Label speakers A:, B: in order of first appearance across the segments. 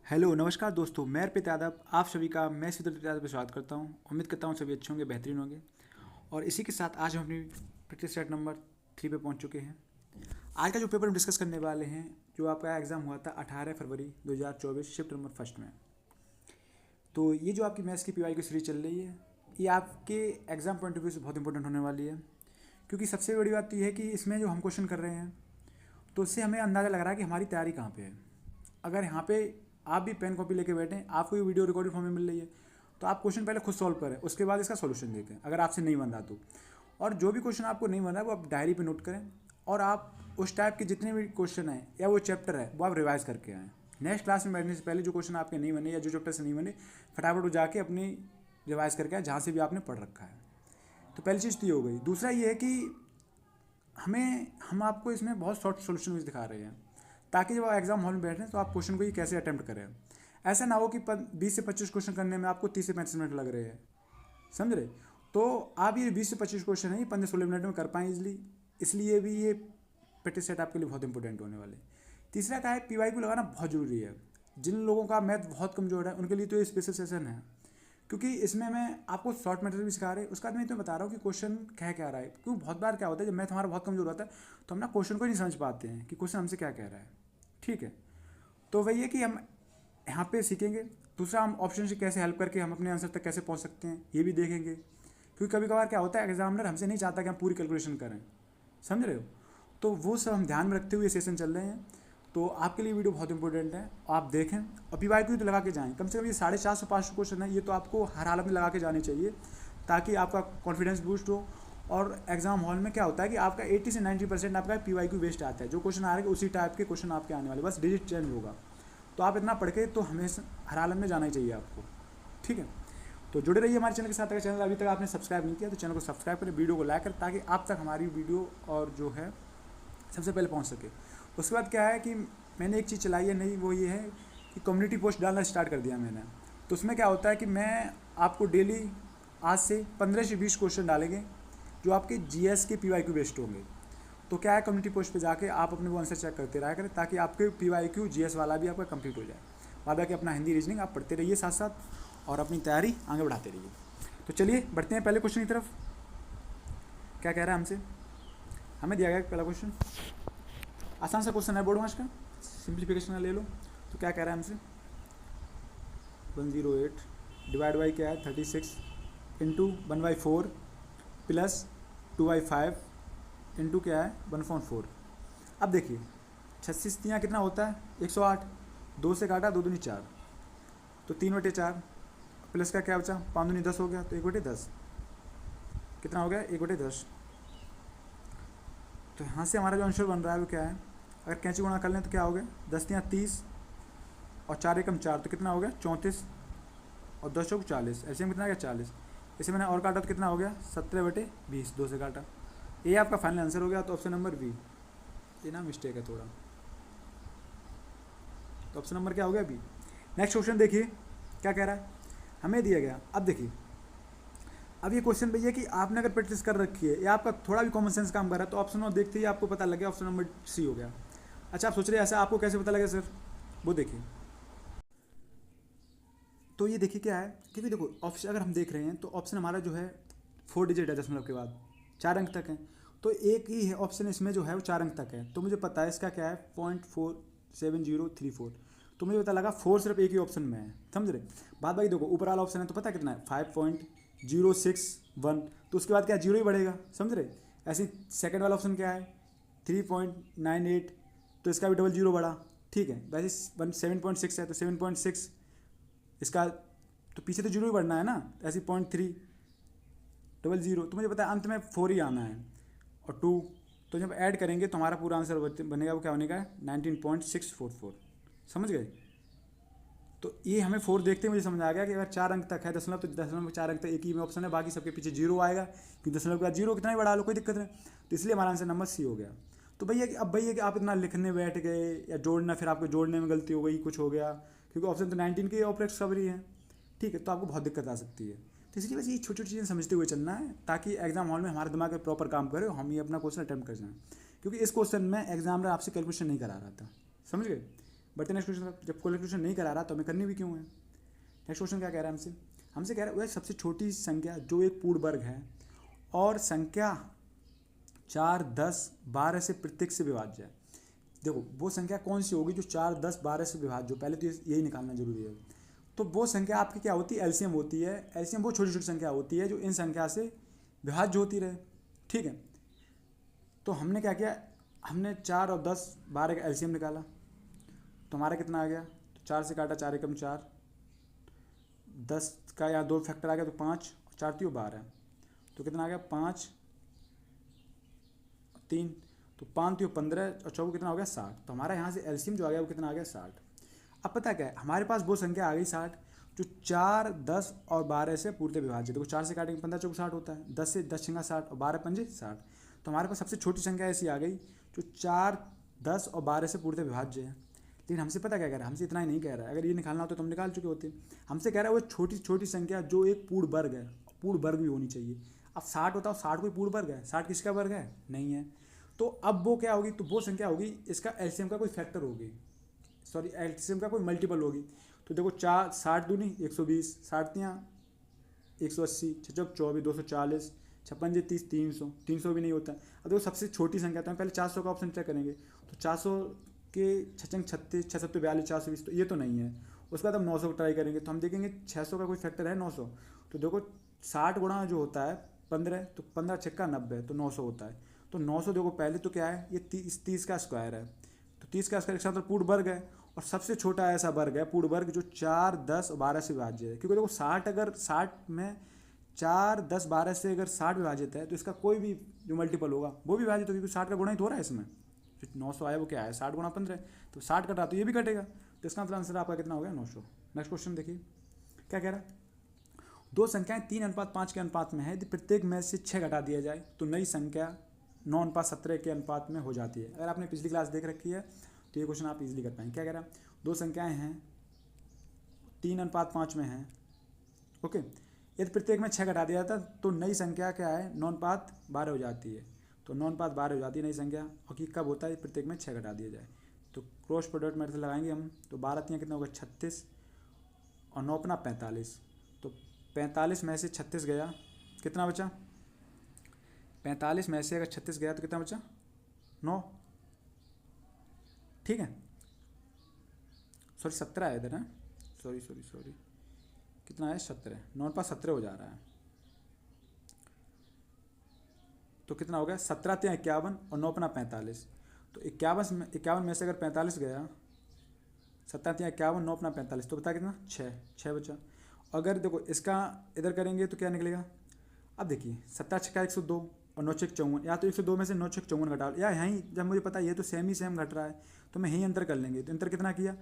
A: Hello नमस्कार दोस्तों, मैं अर्पित यादव आप सभी का मैं सिद्धार्थ यादव पे स्वागत करता हूं। उम्मीद करता हूं सभी अच्छे होंगे, बेहतरीन होंगे। और इसी के साथ आज हम अपनी प्रैक्टिस सेट नंबर 3 पे पहुंच चुके हैं। आज का जो पेपर हम डिस्कस करने वाले हैं, जो आपका एग्ज़ाम हुआ था 18 फरवरी 2024 शिफ्ट नंबर फर्स्ट में। तो ये जो आपकी मैथ्स की पीवाई की सीरीज चल रही है, ये आपके एग्ज़ाम पॉइंट ऑफ व्यू से बहुत इंपॉर्टेंट होने वाली है। क्योंकि सबसे बड़ी बात तो ये है कि इसमें जो हम क्वेश्चन कर रहे हैं, तो उससे हमें अंदाज़ा लग रहा है कि हमारी तैयारी कहाँ पे है। अगर यहाँ पे आप भी पेन कॉपी लेके बैठें, आपको ये वीडियो रिकॉर्डेड फॉर्म में मिल रही है, तो आप क्वेश्चन पहले खुद सॉल्व करें, उसके बाद इसका सॉल्यूशन देखें अगर आपसे नहीं बन रहा तो। और जो भी क्वेश्चन आपको नहीं बन रहा है वो आप डायरी पे नोट करें, और आप उस टाइप के जितने भी क्वेश्चन हैं या वो चैप्टर है वो आप रिवाइज करके आएँ। नेक्स्ट क्लास में बैठने से पहले जो क्वेश्चन आपके नहीं बने या जो चैप्टर से नहीं बने, फटाफट वो जाके अपनी रिवाइज करके आए जहाँ से भी आपने पढ़ रखा है। तो पहली चीज़ तो ये हो गई। दूसरा ये है कि हम आपको इसमें बहुत शॉर्ट सोल्यूशन भी दिखा रहे हैं, ताकि जब आप एग्जाम हॉल में बैठें तो आप क्वेश्चन को ये कैसे अटैम्प्ट करें। ऐसा ना हो कि 20 से 25 क्वेश्चन करने में आपको 30 से 35 मिनट लग रहे हैं, समझ रहे। तो आप ये 20 से 25 क्वेश्चन है ये 15-16 मिनट में कर पाएँ इजली। इसलिए भी ये प्रैक्टिस सेट आपके लिए बहुत इंपॉर्टेंट होने वाले। तीसरा क्या है, पीवाई को लगाना बहुत ज़रूरी है। जिन लोगों का मैथ बहुत कमज़ोर है उनके लिए तो ये स्पेशल सेशन है, क्योंकि इसमें मैं आपको शॉर्ट मेथड भी सिखा रहे हैं। उसका मैं तो बता रहा हूँ कि क्वेश्चन कह क्या रहा है। क्योंकि बहुत बार क्या होता है, जब मैथ हमारा बहुत कमज़ोर होता है तो हम ना क्वेश्चन को नहीं समझ पाते हैं कि क्वेश्चन हमसे क्या कह रहा है। ठीक है, तो वही है कि हम यहाँ पे सीखेंगे। दूसरा, हम ऑप्शन से कैसे हेल्प करके हम अपने आंसर तक कैसे पहुँच सकते हैं ये भी देखेंगे। क्योंकि कभी कभार क्या होता है, एग्जामिनर हमसे नहीं चाहता कि हम पूरी कैलकुलेशन करें, समझ रहे हो। तो वो सब हम ध्यान में रखते हुए सेशन चल रहे हैं। तो आपके लिए वीडियो बहुत इंपॉर्टेंट है, आप देखें। और पी वाई क्यू तो लगा के जाएँ, कम से कम ये 450-500 क्वेश्चन है, ये तो आपको हर हालत में लगा के जाने चाहिए, ताकि आपका कॉन्फिडेंस बूस्ट हो। और एग्जाम हॉल में क्या होता है कि आपका 80 से 90% आपका पी वाई क्यू वेस्ट आता है। जो क्वेश्चन आ रहे हैं उसी टाइप के क्वेश्चन आपके आने वाले, बस डिजिट चेंज होगा। तो आप इतना पढ़ के तो हमेशा हर हालत में जाना ही चाहिए आपको, ठीक है। तो जुड़े रहिए हमारे चैनल के साथ। अगर चैनल अभी तक आपने सब्सक्राइब नहीं किया तो चैनल को सब्सक्राइब करें, वीडियो को लाइक करें, ताकि आप तक हमारी वीडियो और जो है सबसे पहले पहुंच सके। उसके बाद क्या है कि मैंने एक चीज़ चलाई है नई, वो ये है कि कम्युनिटी पोस्ट डालना स्टार्ट कर दिया मैंने। तो उसमें क्या होता है कि मैं आपको डेली आज से 15 से 20 क्वेश्चन डालेंगे जो आपके जीएस के पीवाईक्यू बेस्ड होंगे। तो क्या है, कम्युनिटी पोस्ट पे जाके आप अपने वो आंसर चेक करते रहा करें, ताकि आपके पीवाईक्यू जीएस वाला भी आपका कंप्लीट हो जाए। बाद बाकी अपना हिंदी रीजनिंग आप पढ़ते रहिए साथ साथ, और अपनी तैयारी आगे बढ़ाते रहिए। तो चलिए बढ़ते हैं पहले क्वेश्चन की तरफ। क्या कह रहा है हमसे, हमें दिया गया पहला क्वेश्चन, आसान सा क्वेश्चन है बोर्ड में आज का, सिंप्लीफिकेशन का ले लो। तो क्या कह रहा है हमसे, 108 डिवाइड बाई क्या है 36 इंटू 1/4 प्लस 2/5 इंटू क्या है 1/4। अब देखिए 36 तियाँ कितना होता है 108, 2 से काटा 2 दूनी 4, तो 3/4 प्लस का क्या बचा 5 दूनी 10 हो गया, तो 1/10 कितना हो गया 1/10। तो यहाँ से हमारा जो आंसर बन रहा है वो क्या है, अगर कैंची गुणा कर लें तो क्या हो गया 10 तियाँ 30 और 4 एकम 4, तो कितना हो गया 34 और 10 चौक 40, ऐसे में कितना आ गया 40। इसे मैंने और काटा तो कितना हो गया 17/20, 2 से काटा। ये आपका फाइनल आंसर हो गया। तो ऑप्शन नंबर बी, ये ना मिस्टेक है थोड़ा, तो ऑप्शन नंबर क्या हो गया बी। नेक्स्ट क्वेश्चन देखिए क्या कह रहा है, हमें दिया गया। अब देखिए, अब ये क्वेश्चन भैया कि आपने अगर प्रैक्टिस कर रखी है या आपका थोड़ा भी कॉमन सेंस काम कर रहा है, तो ऑप्शन नंबर देखते ही आपको पता लग गया, ऑप्शन नंबर सी हो गया। अच्छा, आप सोच रहे हैं ऐसा आपको कैसे पता लगे सर, वो देखिए। तो ये देखिए क्या है, क्योंकि देखो ऑप्शन अगर हम देख रहे हैं तो ऑप्शन हमारा जो है 4 डिजिट है, दशमलव के बाद 4 अंक तक है। तो एक ही है ऑप्शन इसमें जो है वो 4 अंक तक है। तो मुझे पता है इसका क्या है 0.47034। तो मुझे पता लगा 4 सिर्फ एक ही ऑप्शन में है, समझ रहे। बाद बाकी देखो ऊपर वाला ऑप्शन है तो पता कितना है 5.061, तो उसके बाद क्या जीरो ही बढ़ेगा, समझ रहे। ऐसे सेकंड वाला ऑप्शन क्या है 3.98, तो इसका भी डबल जीरो बढ़ा, ठीक है। वैसे 7.6 है तो 7.6 इसका, तो पीछे तो जीरो ही बढ़ना है ना, ऐसी 0.300, तो मुझे पता है अंत में 4 ही आना है और 2, तो जब ऐड करेंगे तो हमारा पूरा आंसर बनेगा वो क्या बनेगा 19.644, समझ गए। तो ये हमें 4 देखते मुझे समझ आ गया कि अगर 4 अंक तक है दशमलव, तो दशमलव में 4 अंक तक एक ही में ऑप्शन है, बाकी सबके पीछे जीरो आएगा, क्योंकि दशमलव के बाद जीरो कितना ही बढ़ा लो कोई दिक्कत नहीं। तो इसलिए हमारा आंसर नंबर सी हो गया। तो भैया कि अब भैया कि आप इतना लिखने बैठ गए या जोड़ना, फिर आपको जोड़ने में गलती हो गई, कुछ हो गया, क्योंकि ऑप्शन तो 19 की ऑपरेट डिस्कवरी है, ठीक है, तो आपको बहुत दिक्कत आ सकती है। तो इसलिए बस ये छोटी छोटी चीज़ें समझते हुए चलना है, ताकि एग्जाम हॉल में हमारा दिमाग प्रॉपर काम करे और हम ये अपना क्वेश्चन अटैम्प्ट कर जाएँ। क्योंकि इस क्वेश्चन में एग्जामिनर आपसे कैलकुलेशन नहीं करा रहा था, समझ गए। बट नेक्स्ट क्वेश्चन, जब कैलकुलेशन नहीं करा रहा तो हमें करनी भी क्यों है। नेक्स्ट क्वेश्चन क्या कह रहा है हमसे, हमसे कह रहा है वह सबसे छोटी संख्या जो एक पूर्ण वर्ग है और संख्या 4, 10, 12 से प्रत्येक से विभाज्य है। देखो वो संख्या कौन सी होगी जो 4, 10, 12 से विभाज्य हो, पहले तो यही निकालना जरूरी है। तो वो संख्या आपकी क्या होती है, एलसीएम होती है। एलसीएम वो छोटी छोटी संख्या होती है जो इन संख्या से विभाज्य होती रहे, ठीक है। तो हमने क्या किया, हमने 4 और 10, 12 का एलसीएम निकाला, तो हमारा कितना आ गया, तो 4 से काटा 4 एकम 4, 10 का यहाँ 2 फैक्टर आ गया तो 5, 4 3 12, तो कितना आ गया 5 3, तो 5 3 15 और 4 कितना हो गया 60। तो हमारा यहाँ से एलसीएम जो आ गया वो कितना आ गया 60। अब पता क्या है, हमारे पास वो संख्या आ गई 60 जो 4, 10 और 12 से पूर्णतः विभाज्य। देखो 4 से काटेंगे 15 चौक 60 होता है, 10 से 10 छिंगा 60 और 12 पंजे 60। तो हमारे पास सबसे छोटी संख्या ऐसी आ गई जो 4, 10 और 12 से पूर्णतः विभाज्य है। लेकिन हमसे पता क्या कह रहा है, हमसे इतना ही नहीं कह रहा है, अगर ये निकालना होता तो हम निकाल चुके होते। हमसे कह रहा है वो छोटी छोटी संख्या जो एक पूर्ण वर्ग है, पूर्ण वर्ग भी होनी चाहिए। अब 60 होता है, 60 कोई पूर्ण वर्ग है, 60 किसका वर्ग है, नहीं है। तो अब वो क्या होगी, तो वो संख्या होगी इसका एलसीएम का कोई फैक्टर होगी, सॉरी एलसीएम का कोई मल्टीपल होगी। तो देखो 4 60 दूनी 120, 60 तियाँ 180, 6 चौक 24, 240, 56 जे 30, 300, 300 भी नहीं होता। अब देखो सबसे छोटी संख्या, तो हम पहले 400 का ऑप्शन चेक करेंगे, तो 400 के 6 36, 6 7 42, 420, तो ये तो नहीं है। उसके बाद हम 900 ट्राई करेंगे, तो हम देखेंगे 600 का कोई फैक्टर है 900, तो देखो 60 गुणा जो होता है 15, तो 15 छक्का 90, तो 900 होता है। तो 900 देखो पहले तो क्या है, ये 30 का स्क्वायर है, तो 30 का स्क्वायर मतलब पूर्ण वर्ग है, और सबसे छोटा ऐसा वर्ग है पूर्ण वर्ग जो 4, 10 और 12 से विभाज्य है। क्योंकि देखो 60 अगर 60 में 4, 10, 12 से अगर 60 विभाजित है तो इसका कोई भी जो मल्टीपल होगा वो भी विभाजित होगा, क्योंकि 60 का गुणा ही तो हो रहा है इसमें। जो 900 आया वो क्या है, 60 गुणा 15, तो 60 कटा तो ये भी कटेगा, तो इसका मतलब आंसर आपका कितना हो गया 900। नेक्स्ट क्वेश्चन देखिए क्या कह रहा है, दो संख्याएं 3:5 के अनुपात में है, यदि प्रत्येक में से 6 घटा दिया जाए तो नई संख्या 9:17 के अनुपात में हो जाती है। अगर आपने पिछली क्लास देख रखी है तो ये क्वेश्चन आप इजीली कर पाएंगे। क्या कह रहा है, दो संख्याएं हैं 3:5 में हैं, ओके, यदि प्रत्येक में 6 घटा दिया जाता तो नई संख्या क्या है 9:12 हो जाती है। तो 9:12 हो जाती है नई संख्या, और कि कब होता है, प्रत्येक में 6 घटा दिया जाए। तो क्रॉस प्रोडक्ट मेथड लगाएंगे हम, तो 12 तियाँ कितना होगा 36 और 9 अपना 45, तो 45 में से 36 गया कितना बचा, 45 में से अगर 36 गया तो कितना बचा 9, ठीक है, सॉरी 17 है इधर है, सॉरी कितना है 17, 9:17 हो जा रहा है, तो कितना हो गया 17 तियाँ 51 और 9 अपना 45, तो 51 में से अगर 45 गया, 17 तियाँ 51, 9 अपना 45, तो बता कितना 6 बचा। अगर देखो इसका इधर करेंगे तो क्या निकलेगा, अब देखिए 17 छक्का 102 और 9 छक्के 54, या तो 102 में से 9 छक्के 54 घटा, या यहीं जब मुझे पता है ये तो सेम ही सेम घट रहा है तो मैं यहीं अंतर कर लेंगे। तो अंतर कितना किया,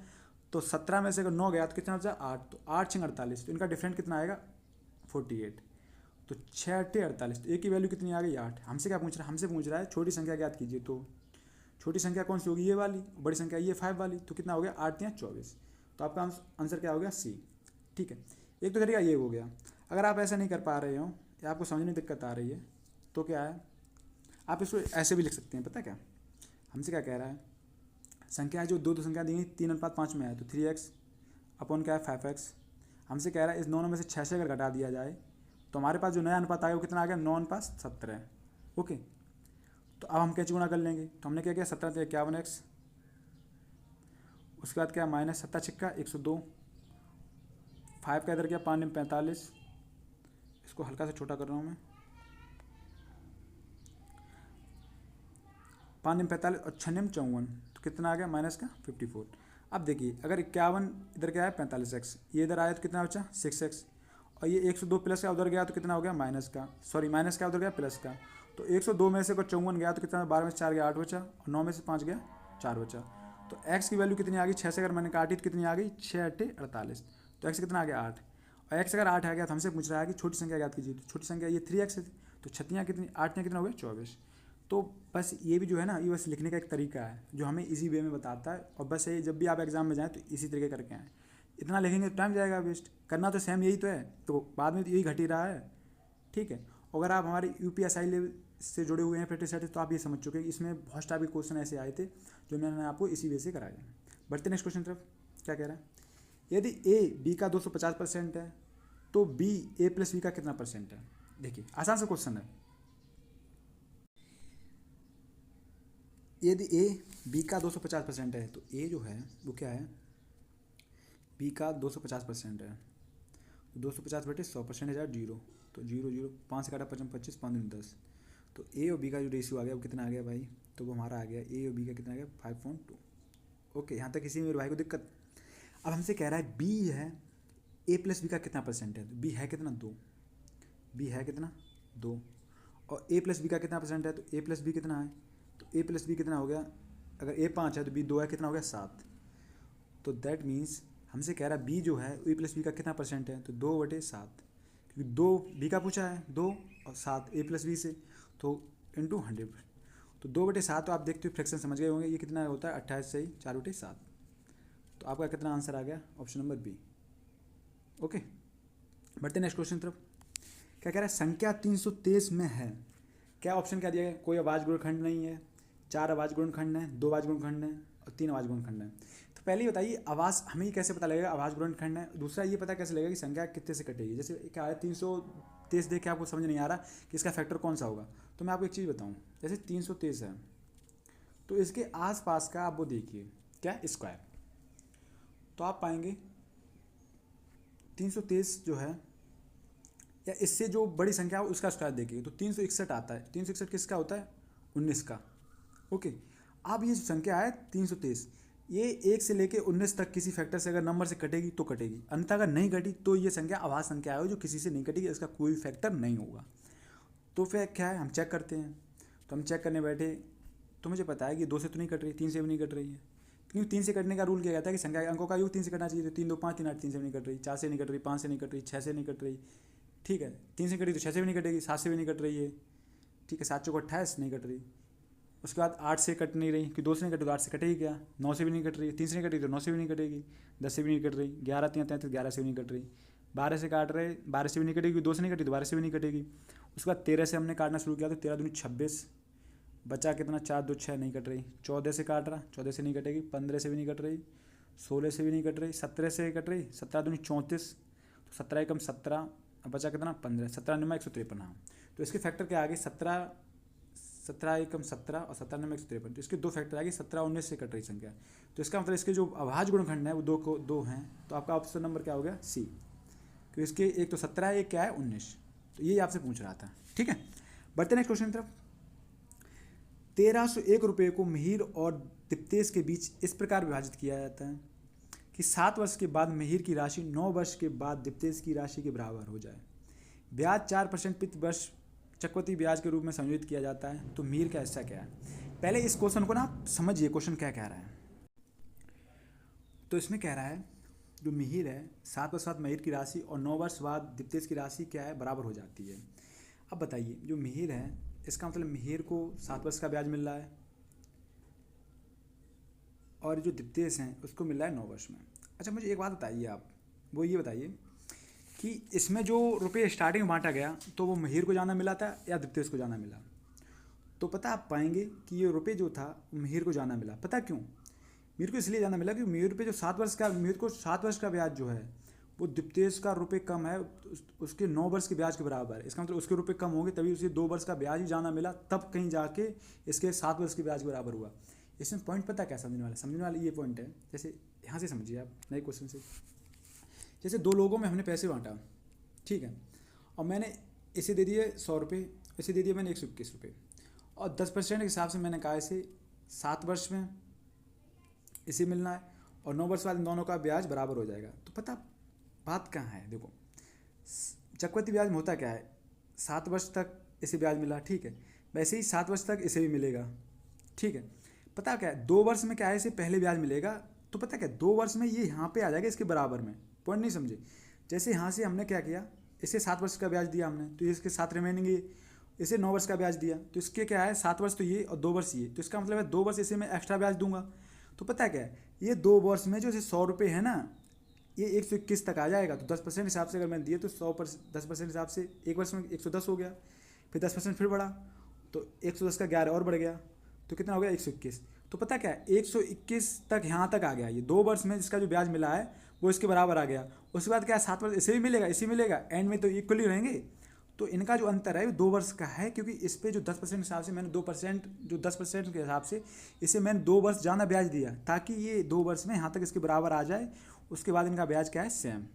A: तो 17 में से अगर 9 गया तो कितना बचा 8, तो 8 6 48, तो इनका डिफरेंट कितना आएगा 48, तो 6 8 48, तो एक की वैल्यू कितनी आ गई 8। हमसे क्या पूछ रहा है, हमसे पूछ रहा है छोटी संख्या ज्ञात कीजिए, तो छोटी संख्या कौन सी होगी ये वाली, बड़ी संख्या ये 5 वाली, तो कितना हो गया 8 या 24, तो आपका आंसर क्या हो गया सी, ठीक है। एक तो तरीका ये हो गया। अगर आप ऐसा नहीं कर पा रहे हो या आपको समझने में दिक्कत आ रही है तो क्या है, आप इसको ऐसे भी लिख सकते हैं। पता क्या हमसे क्या कह रहा है, संख्या है जो दो संख्या दी गई 3:5 में है, तो 3x अपॉन क्या है 5x। हमसे कह रहा है इस दोनों में से 6 से अगर घटा दिया जाए तो हमारे पास जो नया अनुपात आएगा वो कितना आ गया 9:17, ओके। तो अब हम कैसे गुणा कर लेंगे, तो हमने क्या किया 17 51x, उसके बाद क्या माइनस 7 छक्का 102, 5 का इधर क्या 5 45, इसको हल्का से छोटा कर रहा हूँ मैं, 5 45 और 6 54, तो कितना आ गया माइनस का 54। अब देखिए अगर 51 इधर क्या है 45x, ये इधर आया तो कितना बचा 6x, और ये 102 प्लस का उधर गया तो कितना हो गया माइनस का उधर गया प्लस का, तो 102 में से अगर 54 गया तो कितना 12 में से 4 गया 8 बचा, और 9 में से 5 गया 4 बचा। तो x की वैल्यू कितनी आ गई 6 से अगर मैंने काटी तो कितनी आ गई 6 8 48, तो x कितना आ गया 8, और x अगर 8 आ गया तो हमसे पूछ रहा है कि छोटी संख्या ज्ञात कीजिए, तो छोटी संख्या ये 3x है, तो छत्तियाँ कितनी 8 कितना हो गया 24। तो बस ये भी जो है ना ये बस लिखने का एक तरीका है जो हमें इजी वे में बताता है, और बस ये जब भी आप एग्जाम में जाएँ तो इसी तरीके करके आएँ। इतना लिखेंगे तो टाइम जाएगा वेस्ट, करना तो सेम यही तो है, तो बाद में तो यही घट ही रहा है, ठीक है। अगर आप हमारे UPSI लेवल से जुड़े हुए हैं प्रैक्टिस सेट, तो आप ये समझ चुके हैं इसमें बहुत टाइप के क्वेश्चन ऐसे आए थे जो मैंने आपको इसी वे से कराए हैं। बढ़ते नेक्स्ट क्वेश्चन तरफ। क्या कह रहा है, यदि ए बी का 250% है तो बी ए प्लस बी का कितना परसेंट है। देखिए आसान सा क्वेश्चन है। यदि ए बी का 250% है तो ए जो है वो क्या है, बी का 250% है, 250/100% है 0, तो 0 0 5 से काटा 55 25 5 दूनी 10, तो ए और बी का जो रेशियो आ गया वो कितना आ गया भाई, तो वो हमारा आ गया ए और बी का कितना आ गया 5.2। ओके, यहाँ तक किसी मेरे भाई को दिक्कत। अब हमसे कह रहा है बी है ए प्लस बी का कितना परसेंट है, तो बी है कितना 2, बी है कितना 2, और ए प्लस बी का कितना परसेंट है, तो ए प्लस बी कितना है, तो ए प्लस बी कितना हो गया, अगर ए 5 है तो बी 2 है, कितना हो गया 7। तो दैट मीन्स हमसे कह रहा है बी जो है ए प्लस बी का कितना परसेंट है, तो 2/7, क्योंकि 2 बी का पूछा है 2 और 7 ए प्लस बी से, तो इंटू 100, तो 2/7। तो आप देखते हो फ्रैक्शन समझ गए होंगे, ये कितना होता है 28 सही 4/7। तो आपका कितना आंसर आ गया, ऑप्शन नंबर बी। ओके, बढ़ते नेक्स्ट क्वेश्चन तरफ। क्या कह रहा है, संख्या 323 में है, क्या ऑप्शन क्या दिया गया, कोई अभाज्य गुणनखंड नहीं है, 4 अभाज्य गुणनखंड है, 2 अभाज्य गुणनखंड है और 3 अभाज्य गुणनखंड है। तो पहले ही बताइए आवाज हमें कैसे पता लगेगा अभाज्य गुणनखंड है, दूसरा ये पता कैसे लगेगा कि संख्या कितने से कटेगी। जैसे क्या है 323 देख के आपको समझ नहीं आ रहा कि इसका फैक्टर कौन सा होगा, तो मैं आपको एक चीज़ बताऊँ, जैसे 323 है तो इसके आसपास का आप वो देखिए क्या स्क्वायर, तो आप पाएंगे 323 जो है या इससे जो बड़ी संख्या हो उसका स्क्वायर देखिए, तो 361 आता है। 361 किसका होता है, 19 का। ओके, अब ये जो संख्या है 323, ये 1 से लेके 19 तक किसी फैक्टर से अगर नंबर से कटेगी तो कटेगी, अन्यथा अगर नहीं कटी तो ये संख्या अभाज्य संख्या है जो किसी से नहीं कटेगी, इसका कोई फैक्टर नहीं होगा। तो फिर क्या है, हम चेक करते हैं। तो हम चेक करने बैठे तो मुझे पता है कि 2 से तो नहीं कट रही, 3 से भी नहीं कट रही है, क्योंकि 3 से कटने का रूल किया जाता है कि संख्या के अंकों का योग 3 से कटना चाहिए। तो 3 2 5 3 8, 3 से भी नहीं कट रही, 4 से नहीं कट रही, 5 से नहीं कट रही, 6 से नहीं कट रही, ठीक है। 3 से कटी तो 6 से भी नहीं कटेगी, 7 से भी नहीं कट रही है, ठीक है। 7 चौको 28 नहीं कट रही। उसके बाद 8 से कट नहीं रही, कि 2 से नहीं कटी तो 8 से कटेगी क्या, 9 से भी नहीं कट रही, 3 से नहीं कटी तो 9 से भी नहीं कटेगी, 10 से भी नहीं कट रही, 11 3 33 11 से भी नहीं कट रही, 12 से काट रहे 12 से भी नहीं कटेगी, 2 से नहीं कटी तो 12 से भी नहीं कटेगी। उसके बाद 13 से हमने काटना शुरू किया तो 13 दूनी 26, बचा कितना 4 2 6 नहीं कट रही। 14 से काट रहा, 14 से नहीं कटेगी, 15 से भी नहीं कट रही, 16 से भी नहीं कट रही, 17 से कट रही, 17 दूनी 34, तो 17 एकम 17, अब बचा कितना 15, 17 9 153। हाँ, तो इसके फैक्टर क्या आ गए 17, 17 एकम 17 और 17 9 153, तो इसके दो फैक्टर आ गए 17 19 से कट रही संख्या। तो इसका मतलब इसके जो अभाज्य गुणनखंड है वो दो हैं, तो आपका ऑप्शन नंबर क्या हो गया सी, क्योंकि इसके एक तो 17 है, एक क्या है 19, तो ये आपसे पूछ रहा था। ठीक है, बढ़ते नेक्स्ट क्वेश्चन तरफ। 1301 रुपये को मिहिर और दीप्तेश के बीच इस प्रकार विभाजित किया जाता है कि 7 वर्ष के बाद मिहिर की राशि 9 वर्ष के बाद दीप्तेश की राशि के बराबर हो जाए। ब्याज 4% प्रति वर्ष चक्रवृद्धि ब्याज के रूप में संयोजित किया जाता है, तो मिहिर का हिस्सा क्या है। पहले इस क्वेश्चन को ना समझिए, क्वेश्चन क्या कह रहा है। तो इसमें कह रहा है जो मिहिर है 7 वर्ष बाद मिहिर की राशि और 9 वर्ष बाद दीप्तेश की राशि क्या है, बराबर हो जाती है। अब बताइए जो मिहिर है इसका मतलब मिहिर को 7 वर्ष का ब्याज मिल रहा है और जो दीप्तेश हैं उसको मिल रहा है 9 वर्ष में। अच्छा मुझे एक बात बताइए आप, वो ये बताइए कि इसमें जो रुपये स्टार्टिंग में बांटा गया तो वो मिहिर को ज़्यादा मिला था या दीप्तेश को ज़्यादा मिला। तो पता आप पाएंगे कि ये रुपये जो था मिहिर को ज़्यादा मिला। पता क्यों, मिहिर को इसलिए ज़्यादा मिला कि मिहिर पे जो 7 वर्ष का, मिहिर को 7 वर्ष का ब्याज जो है वो दीप्तेश का रुपये कम है, उसके 9 वर्ष के ब्याज के बराबर है। इसका मतलब उसके रुपये कम होंगे तभी उसे 2 वर्ष का ब्याज ही ज़्यादा मिला, तब कहीं जाके इसके 7 वर्ष के ब्याज के बराबर हुआ। इसमें पॉइंट पता क्या समझने वाला ये पॉइंट है। जैसे यहाँ से समझिए आप नए क्वेश्चन से, जैसे 2 लोगों में हमने पैसे बांटा, ठीक है, और मैंने इसे दे दिए 100 रुपये, इसे दे दिए मैंने 121 रुपये, और 10% के हिसाब से मैंने कहा इसे 7 वर्ष में इसे मिलना है और 9 वर्ष बाद इन दोनों का ब्याज बराबर हो जाएगा। तो पता बात कहाँ है, देखो चक्रवृद्धि ब्याज में होता क्या है, 7 वर्ष तक इसे ब्याज मिला, ठीक है, वैसे ही 7 वर्ष तक इसे भी मिलेगा, ठीक है। पता क्या है 2 वर्ष में क्या है इसे पहले ब्याज मिलेगा, तो पता क्या 2 वर्ष में ये यहाँ पे आ जाएगा इसके बराबर में। पॉइंट नहीं समझे, जैसे यहाँ से हमने क्या किया, इसे 7 वर्ष का ब्याज दिया हमने, तो इसके साथ रिमेनिंग इसे 9 वर्ष का ब्याज दिया, तो इसके क्या है 7 वर्ष तो ये और 2 वर्ष ये, तो इसका मतलब है 2 वर्ष इसे मैं एक्स्ट्रा ब्याज दूंगा। तो पता क्या है ये 2 वर्ष में जो इसे 100 रुपये है ना, ये 121 तक आ जाएगा। तो 10% हिसाब से अगर मैंने दिए तो 10% हिसाब से एक वर्ष में 110 हो गया, फिर 10% फिर बढ़ा तो 110 का 11 और बढ़ गया, तो कितना हो गया 121। तो पता क्या है 121 तक यहाँ तक आ गया, ये 2 वर्ष में जिसका जो ब्याज मिला है वो इसके बराबर आ गया। उसके बाद क्या है 7 वर्ष इसे भी मिलेगा, इसे मिलेगा, एंड में तो इक्वली रहेंगे। तो इनका जो अंतर है वो 2 वर्ष का है, क्योंकि इस पे जो 10% हिसाब से मैंने 2% जो 10% के हिसाब से इसे मैंने 2 वर्ष ज़्यादा ब्याज दिया, ताकि ये 2 वर्ष में यहाँ तक इसके बराबर आ जाए। उसके बाद इनका ब्याज क्या है सेम।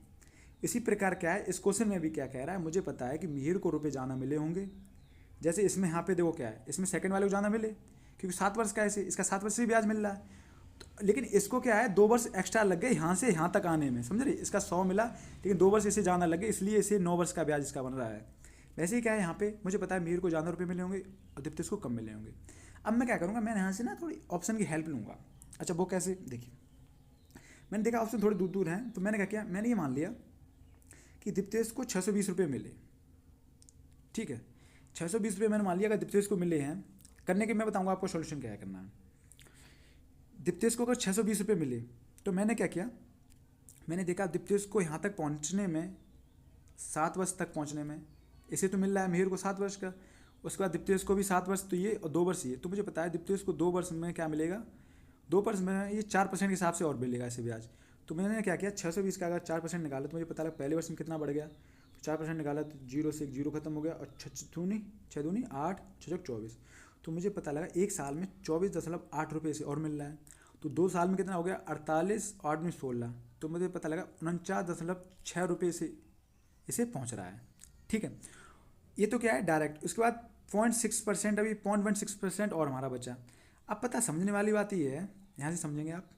A: इसी प्रकार क्या है इस क्वेश्चन में भी क्या कह रहा है, मुझे पता है कि मिहिर को रुपये ज़्यादा मिले होंगे। जैसे इसमें यहाँ पे देखो क्या है, इसमें सेकंड वाले को ज़्यादा मिले क्योंकि 7 वर्ष का है, इसे इसका 7 वर्ष से भी ब्याज मिल रहा है। तो लेकिन इसको क्या है 2 वर्ष एक्स्ट्रा लग गए यहाँ से यहाँ तक आने में, समझ रहे, इसका 100 मिला लेकिन 2 वर्ष इसे ज़्यादा लगे, इसलिए इसे 9 वर्ष का ब्याज इसका बन रहा है। वैसे ही क्या है यहाँ पे मुझे पता है मिहिर को ज़्यादा रुपये मिले होंगे और दीप्तेश को कम मिले होंगे। अब मैं क्या करूँगा, मैं यहाँ से ना थोड़ी ऑप्शन की हेल्प लूँगा। अच्छा वो कैसे, देखिए मैंने देखा ऑप्शन थोड़े दूर दूर हैं, तो मैंने क्या किया, मैंने ये मान लिया कि दीप्तेश को 620 रुपये मिले। ठीक है, 620 रुपये मैंने मान लिया अगर दीप्तेश को मिले हैं। करने के मैं बताऊँगा आपको सोल्यूशन क्या है करना है। दीप्तेश को अगर 620 रुपये मिले तो मैंने क्या किया, मैंने देखा दीप्तेश को यहाँ तक पहुँचने में 7 वर्ष तक पहुँचने में इसे तो मिल रहा है मिहिर को 7 वर्ष का, उसके बाद दीप्तेश को भी 7 वर्ष तो ये और 2 वर्ष ये, तो मुझे पता है दीप्तेश को 2 वर्ष में क्या मिलेगा, 2 वर्ष में ये 4% के हिसाब से और मिलेगा इसे ब्याज। तो मैंने क्या किया 620 का अगर 4% निकाला तो मुझे पता लगा पहले वर्ष में कितना बढ़ गया, तो 4% निकाला तो 0 से 0 खत्म हो गया और 6 दूनी 8 6 24, तो मुझे पता लगा 1 साल में 24.8 रुपये से और मिल रहा है। तो 2 साल में कितना हो गया 48 8 में 16, तो मुझे पता लगा 49.6 रुपये से इसे पहुँच रहा है। ठीक है, ये तो क्या है डायरेक्ट। उसके बाद 0.6% अभी 0.16% और हमारा बचा। अब पता समझने वाली बात ये है, यहाँ से समझेंगे आप,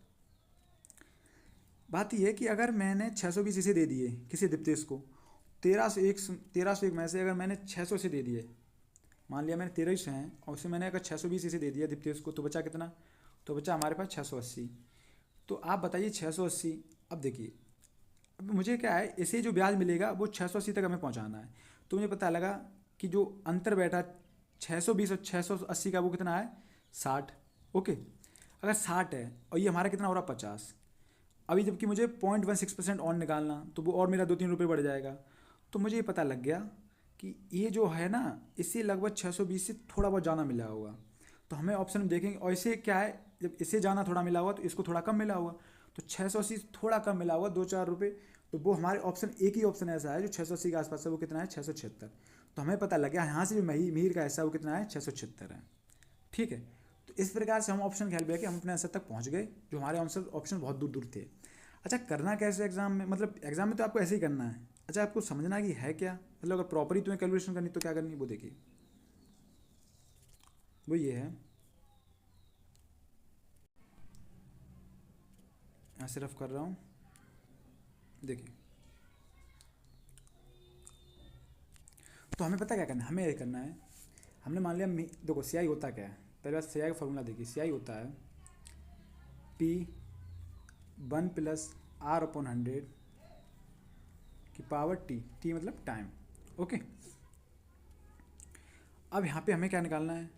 A: बात ये है कि अगर मैंने 620 इसे दे दिए किसी दीप्तेश को, 1301 में से अगर मैंने 600 से दे दिए, मान लिया मैंने 1300 हैं और उसे मैंने अगर 620 इसे दे दिया दीप्तेश को, तो बचा कितना, तो बचा हमारे पास 680। तो आप बताइए 680, अब देखिए अब मुझे क्या है इसे जो ब्याज मिलेगा वो 680 तक हमें पहुँचाना है। तो मुझे पता लगा कि जो अंतर बैठा 620 और 680 का वो कितना है 60। ओके, अगर 60 है और ये हमारा कितना हो रहा 50, अभी जबकि मुझे 0.16% और निकालना, तो वो और मेरा 2-3 रुपये बढ़ जाएगा। तो मुझे ये पता लग गया कि ये जो है ना इससे लगभग 620 से थोड़ा बहुत ज़्यादा मिला होगा। तो हमें ऑप्शन में देखेंगे और इसे क्या है जब इसे जाना थोड़ा मिला हुआ तो इसको थोड़ा कम मिला हुआ, तो 680 थोड़ा कम मिला हुआ 2-4 रुपये, तो वो हमारे ऑप्शन एक ही ऑप्शन ऐसा है जो 680 के आसपास है, वो कितना है 676। तो हमें पता लग गया यहाँ से जो मिहिर का हिस्सा वो कितना है 676 है। ठीक है, तो इस प्रकार से हम ऑप्शन की हेल्प लेके हम अपने आंसर तक पहुँच गए, जो हमारे आंसर ऑप्शन बहुत दूर दूर थे। अच्छा करना कैसे एग्जाम में, मतलब एग्जाम में तो आपको ऐसे ही करना है। अच्छा आपको समझना कि है क्या, मतलब अगर प्रॉपरली तुम्हें कैलकुलेशन करनी तो क्या करनी है वो देखिए, वो ये है, यहाँ सिर्फ कर रहा हूँ, देखिए तो हमें पता क्या करना है, हमें ये करना है, हमने मान लिया देखो CI होता क्या है, पहले बात CI का फॉर्मूला देखिए, CI होता है P1 + R/100 की पावर T मतलब टाइम। ओके, अब यहाँ पे हमें क्या निकालना है,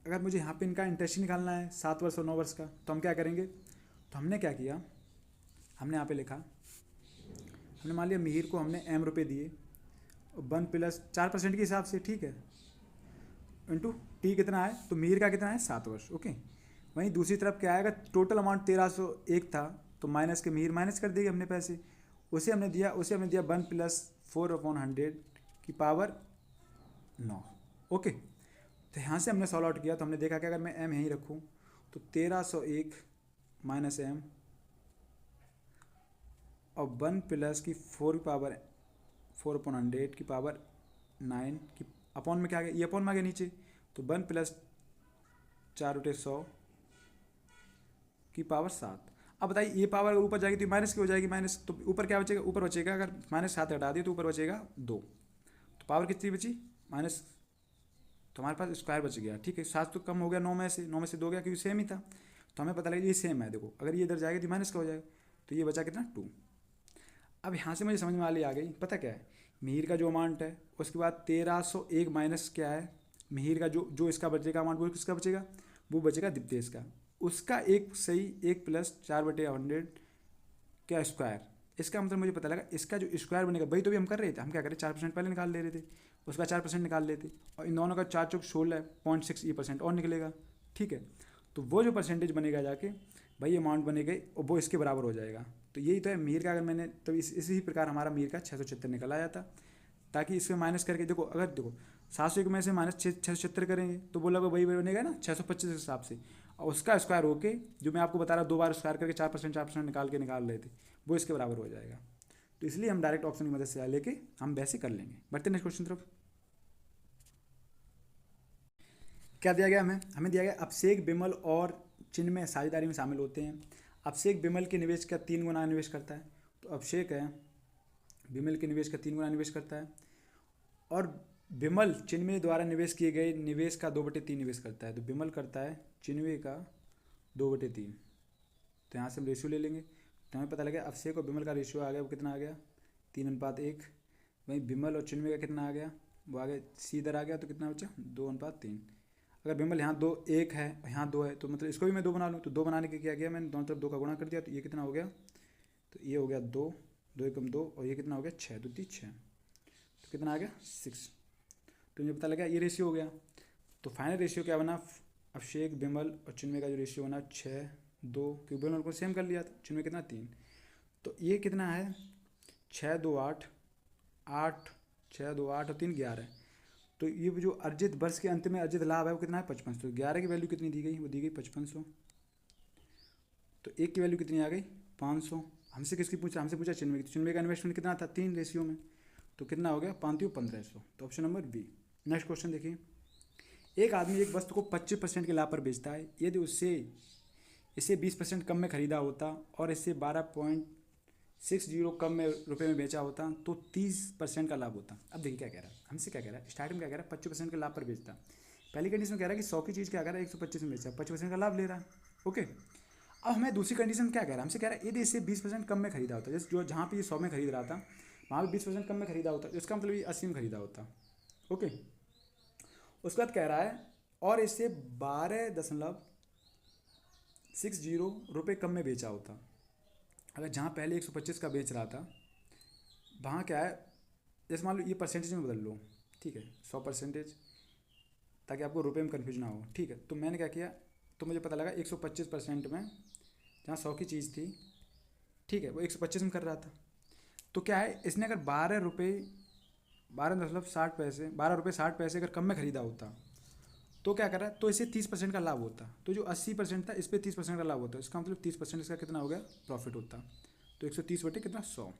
A: अगर मुझे यहाँ पे इनका इंटरेस्ट निकालना है 7 वर्ष और 9 वर्ष का, तो हम क्या करेंगे, तो हमने क्या किया, हमने यहाँ पे लिखा, हमने मान लिया मिहिर को हमने M रुपये दिए और 1 + 4% के हिसाब से, ठीक है, इंटू T कितना है, तो मिहिर का कितना है 7 वर्ष। ओके, वहीं दूसरी तरफ क्या आएगा, टोटल अमाउंट 1301 था तो माइनस के मिहिर माइनस कर देगी हमने पैसे, उसे हमने दिया 1 + 4/100 की पावर 9। ओके, तो यहाँ से हमने सॉल्व आउट किया तो हमने देखा कि अगर मैं M यहीं रखूँ तो 1301 - M और 1 + की 4/100 की पावर 9 की अपॉन में क्या आ गया, ये अपॉन में आ गया नीचे, तो 1 + 4/100 की पावर 7। अब बताइए ये पावर अगर ऊपर जाएगी तो माइनस की हो जाएगी, माइनस, तो ऊपर क्या बचेगा, ऊपर बचेगा अगर -7 हटा दिए तो ऊपर बचेगा 2, तो पावर कितनी बची माइनस, तो हमारे पास स्क्वायर बच गया। ठीक है, 7 तो कम हो गया 9 में से 2 गया क्योंकि सेम ही था, तो हमें पता लगा ये सेम है। देखो अगर ये इधर जाएगा तो माइनस का हो जाएगा, तो ये बचा कितना 2। अब यहाँ से मुझे समझ में आ गई, पता क्या है, मिहिर का जो अमाउंट है उसके बाद 1301 माइनस क्या है मिहिर का जो इसका बचेगा अमाउंट, वो किसका बचेगा, वो बचेगा दीप्तेश का, उसका एक सही 1 + 4/100 क्या स्क्वायर। इसका मतलब मुझे पता लगा इसका जो स्क्वायर बनेगा, वही तो भी हम कर रहे थे, हम क्या करें 4% पहले निकाल ले रहे थे, उसका 4% निकाल लेते और इन दोनों का 4 × 4 = 16 0.6% और निकलेगा। ठीक है, तो वो जो परसेंटेज बनेगा जाके भाई अमाउंट बनेगा और वो इसके बराबर हो जाएगा। तो यही तो है मीर का, अगर मैंने तो इसी प्रकार हमारा मीर का 676 निकल आया था। ताकि इसमें माइनस करके देखो, अगर देखो 701 में से माइनस 676 करेंगे तो बोला वही बनेगा ना 625 के हिसाब से, और उसका स्क्वायर होके जो मैं आपको बता रहा हूँ 2 बार स्क्वायर करके 4% निकाल रहे थे, वो इसके बराबर हो जाएगा। तो इसलिए हम डायरेक्ट ऑप्शन की मदद से लेके हम वैसे कर लेंगे। बढ़ते नेक्स्ट क्वेश्चन तरफ। क्या दिया गया हमें दिया गया अभिषेक विमल और चिन्ह में साझेदारी में शामिल होते हैं। अभिषेक विमल के निवेश का 3 गुना निवेश करता है। तो अभिषेक है विमल के निवेश का 3 गुना निवेश करता है, और विमल चिन्मय द्वारा निवेश किए गए निवेश का 2/3 निवेश करता है। तो विमल करता है चिन्मय का 2/3। तो यहाँ से हम रेशियो ले लेंगे, तो हमें पता लगा अभिषेक और विमल का रेशियो आ गया, वो कितना आ गया 3:1। वहीं विमल और चिन्मय का कितना आ गया, वो आ गया सी इधर आ गया, तो कितना बचा 2:3। अगर विमल यहाँ 2 1 है और यहाँ 2 है, तो मतलब इसको भी मैं 2 बना लूँ। तो 2 बनाने के क्या किया मैंने, दोनों तरफ 2 का गुणा कर दिया, तो ये कितना हो गया, तो ये हो गया 2, 2 एकम 2, और ये कितना हो गया 6, 2 3 6, तो कितना आ गया 6। तो मुझे पता लगा ये रेशियो हो गया। तो फाइनल रेशियो क्या बना, अभिषेक विमल और चिन्मय का जो रेशियो बना 6:2, क्योंकि विमल को सेम कर लिया था, चिन्मय कितना 3। तो ये कितना है 6 2 8 8 6 2 8 और 3 11। तो ये जो अर्जित वर्ष के अंत में अर्जित लाभ है वो कितना है 5500। तो 11 की वैल्यू कितनी दी गई, वो दी गई 5500। तो 1 की वैल्यू कितनी आ गई 500। हमसे किसकी पूछा, हमसे पूछा चिन्मय की। तो चिन्मय का इन्वेस्टमेंट कितना था 3 रेशियो में, तो कितना हो गया 5 1500। तो option number B. Next question देखिए, एक आदमी एक वस्तु को 25% के लाभ पर बेचता है। यदि उससे इसे 20% कम में खरीदा होता और इसे 12.60 कम में रुपये में बेचा होता तो 30% का लाभ होता। अब देखिए क्या कह रहा है, हमसे क्या कह रहा है, स्टार्टिंग में क्या कह रहा है 25% के लाभ पर बेचता। पहली कंडीशन में कह रहा है कि 100 की चीज़ क्या कह रहा है 125 में बेचा, 25% का लाभ ले रहा है। ओके, अब हमें दूसरी कंडीशन में क्या कह रहा है, हमसे कह रहा है यदि इसे 20% कम में खरीदा होता, जैसे जो जहाँ पे ये 100 में खरीद रहा था वहाँ पे 20% कम में खरीदा होता, इसका मतलब ये 80 में खरीदा होता। ओके, उसके बाद कह रहा है और इसे 12.60 रुपये कम में बेचा होता। अगर जहाँ पहले 125 का बेच रहा था वहाँ क्या है, जैसे मान लो ये परसेंटेज में बदल लो, ठीक है 100%, ताकि आपको रुपये में कन्फ्यूज ना हो। ठीक है, तो मैंने क्या किया, तो मुझे पता लगा 125% में जहाँ 100 की चीज़ थी, ठीक है, वो 125 में कर रहा था। तो क्या है, इसने अगर 12.60 अगर कम में ख़रीदा होता तो क्या कर रहा है, तो इसे 30% का लाभ होता। तो जो 80% था इस पर 30% का लाभ होता, इसका मतलब 30% इसका कितना हो गया प्रॉफिट होता। तो 130 बटे कितना 100,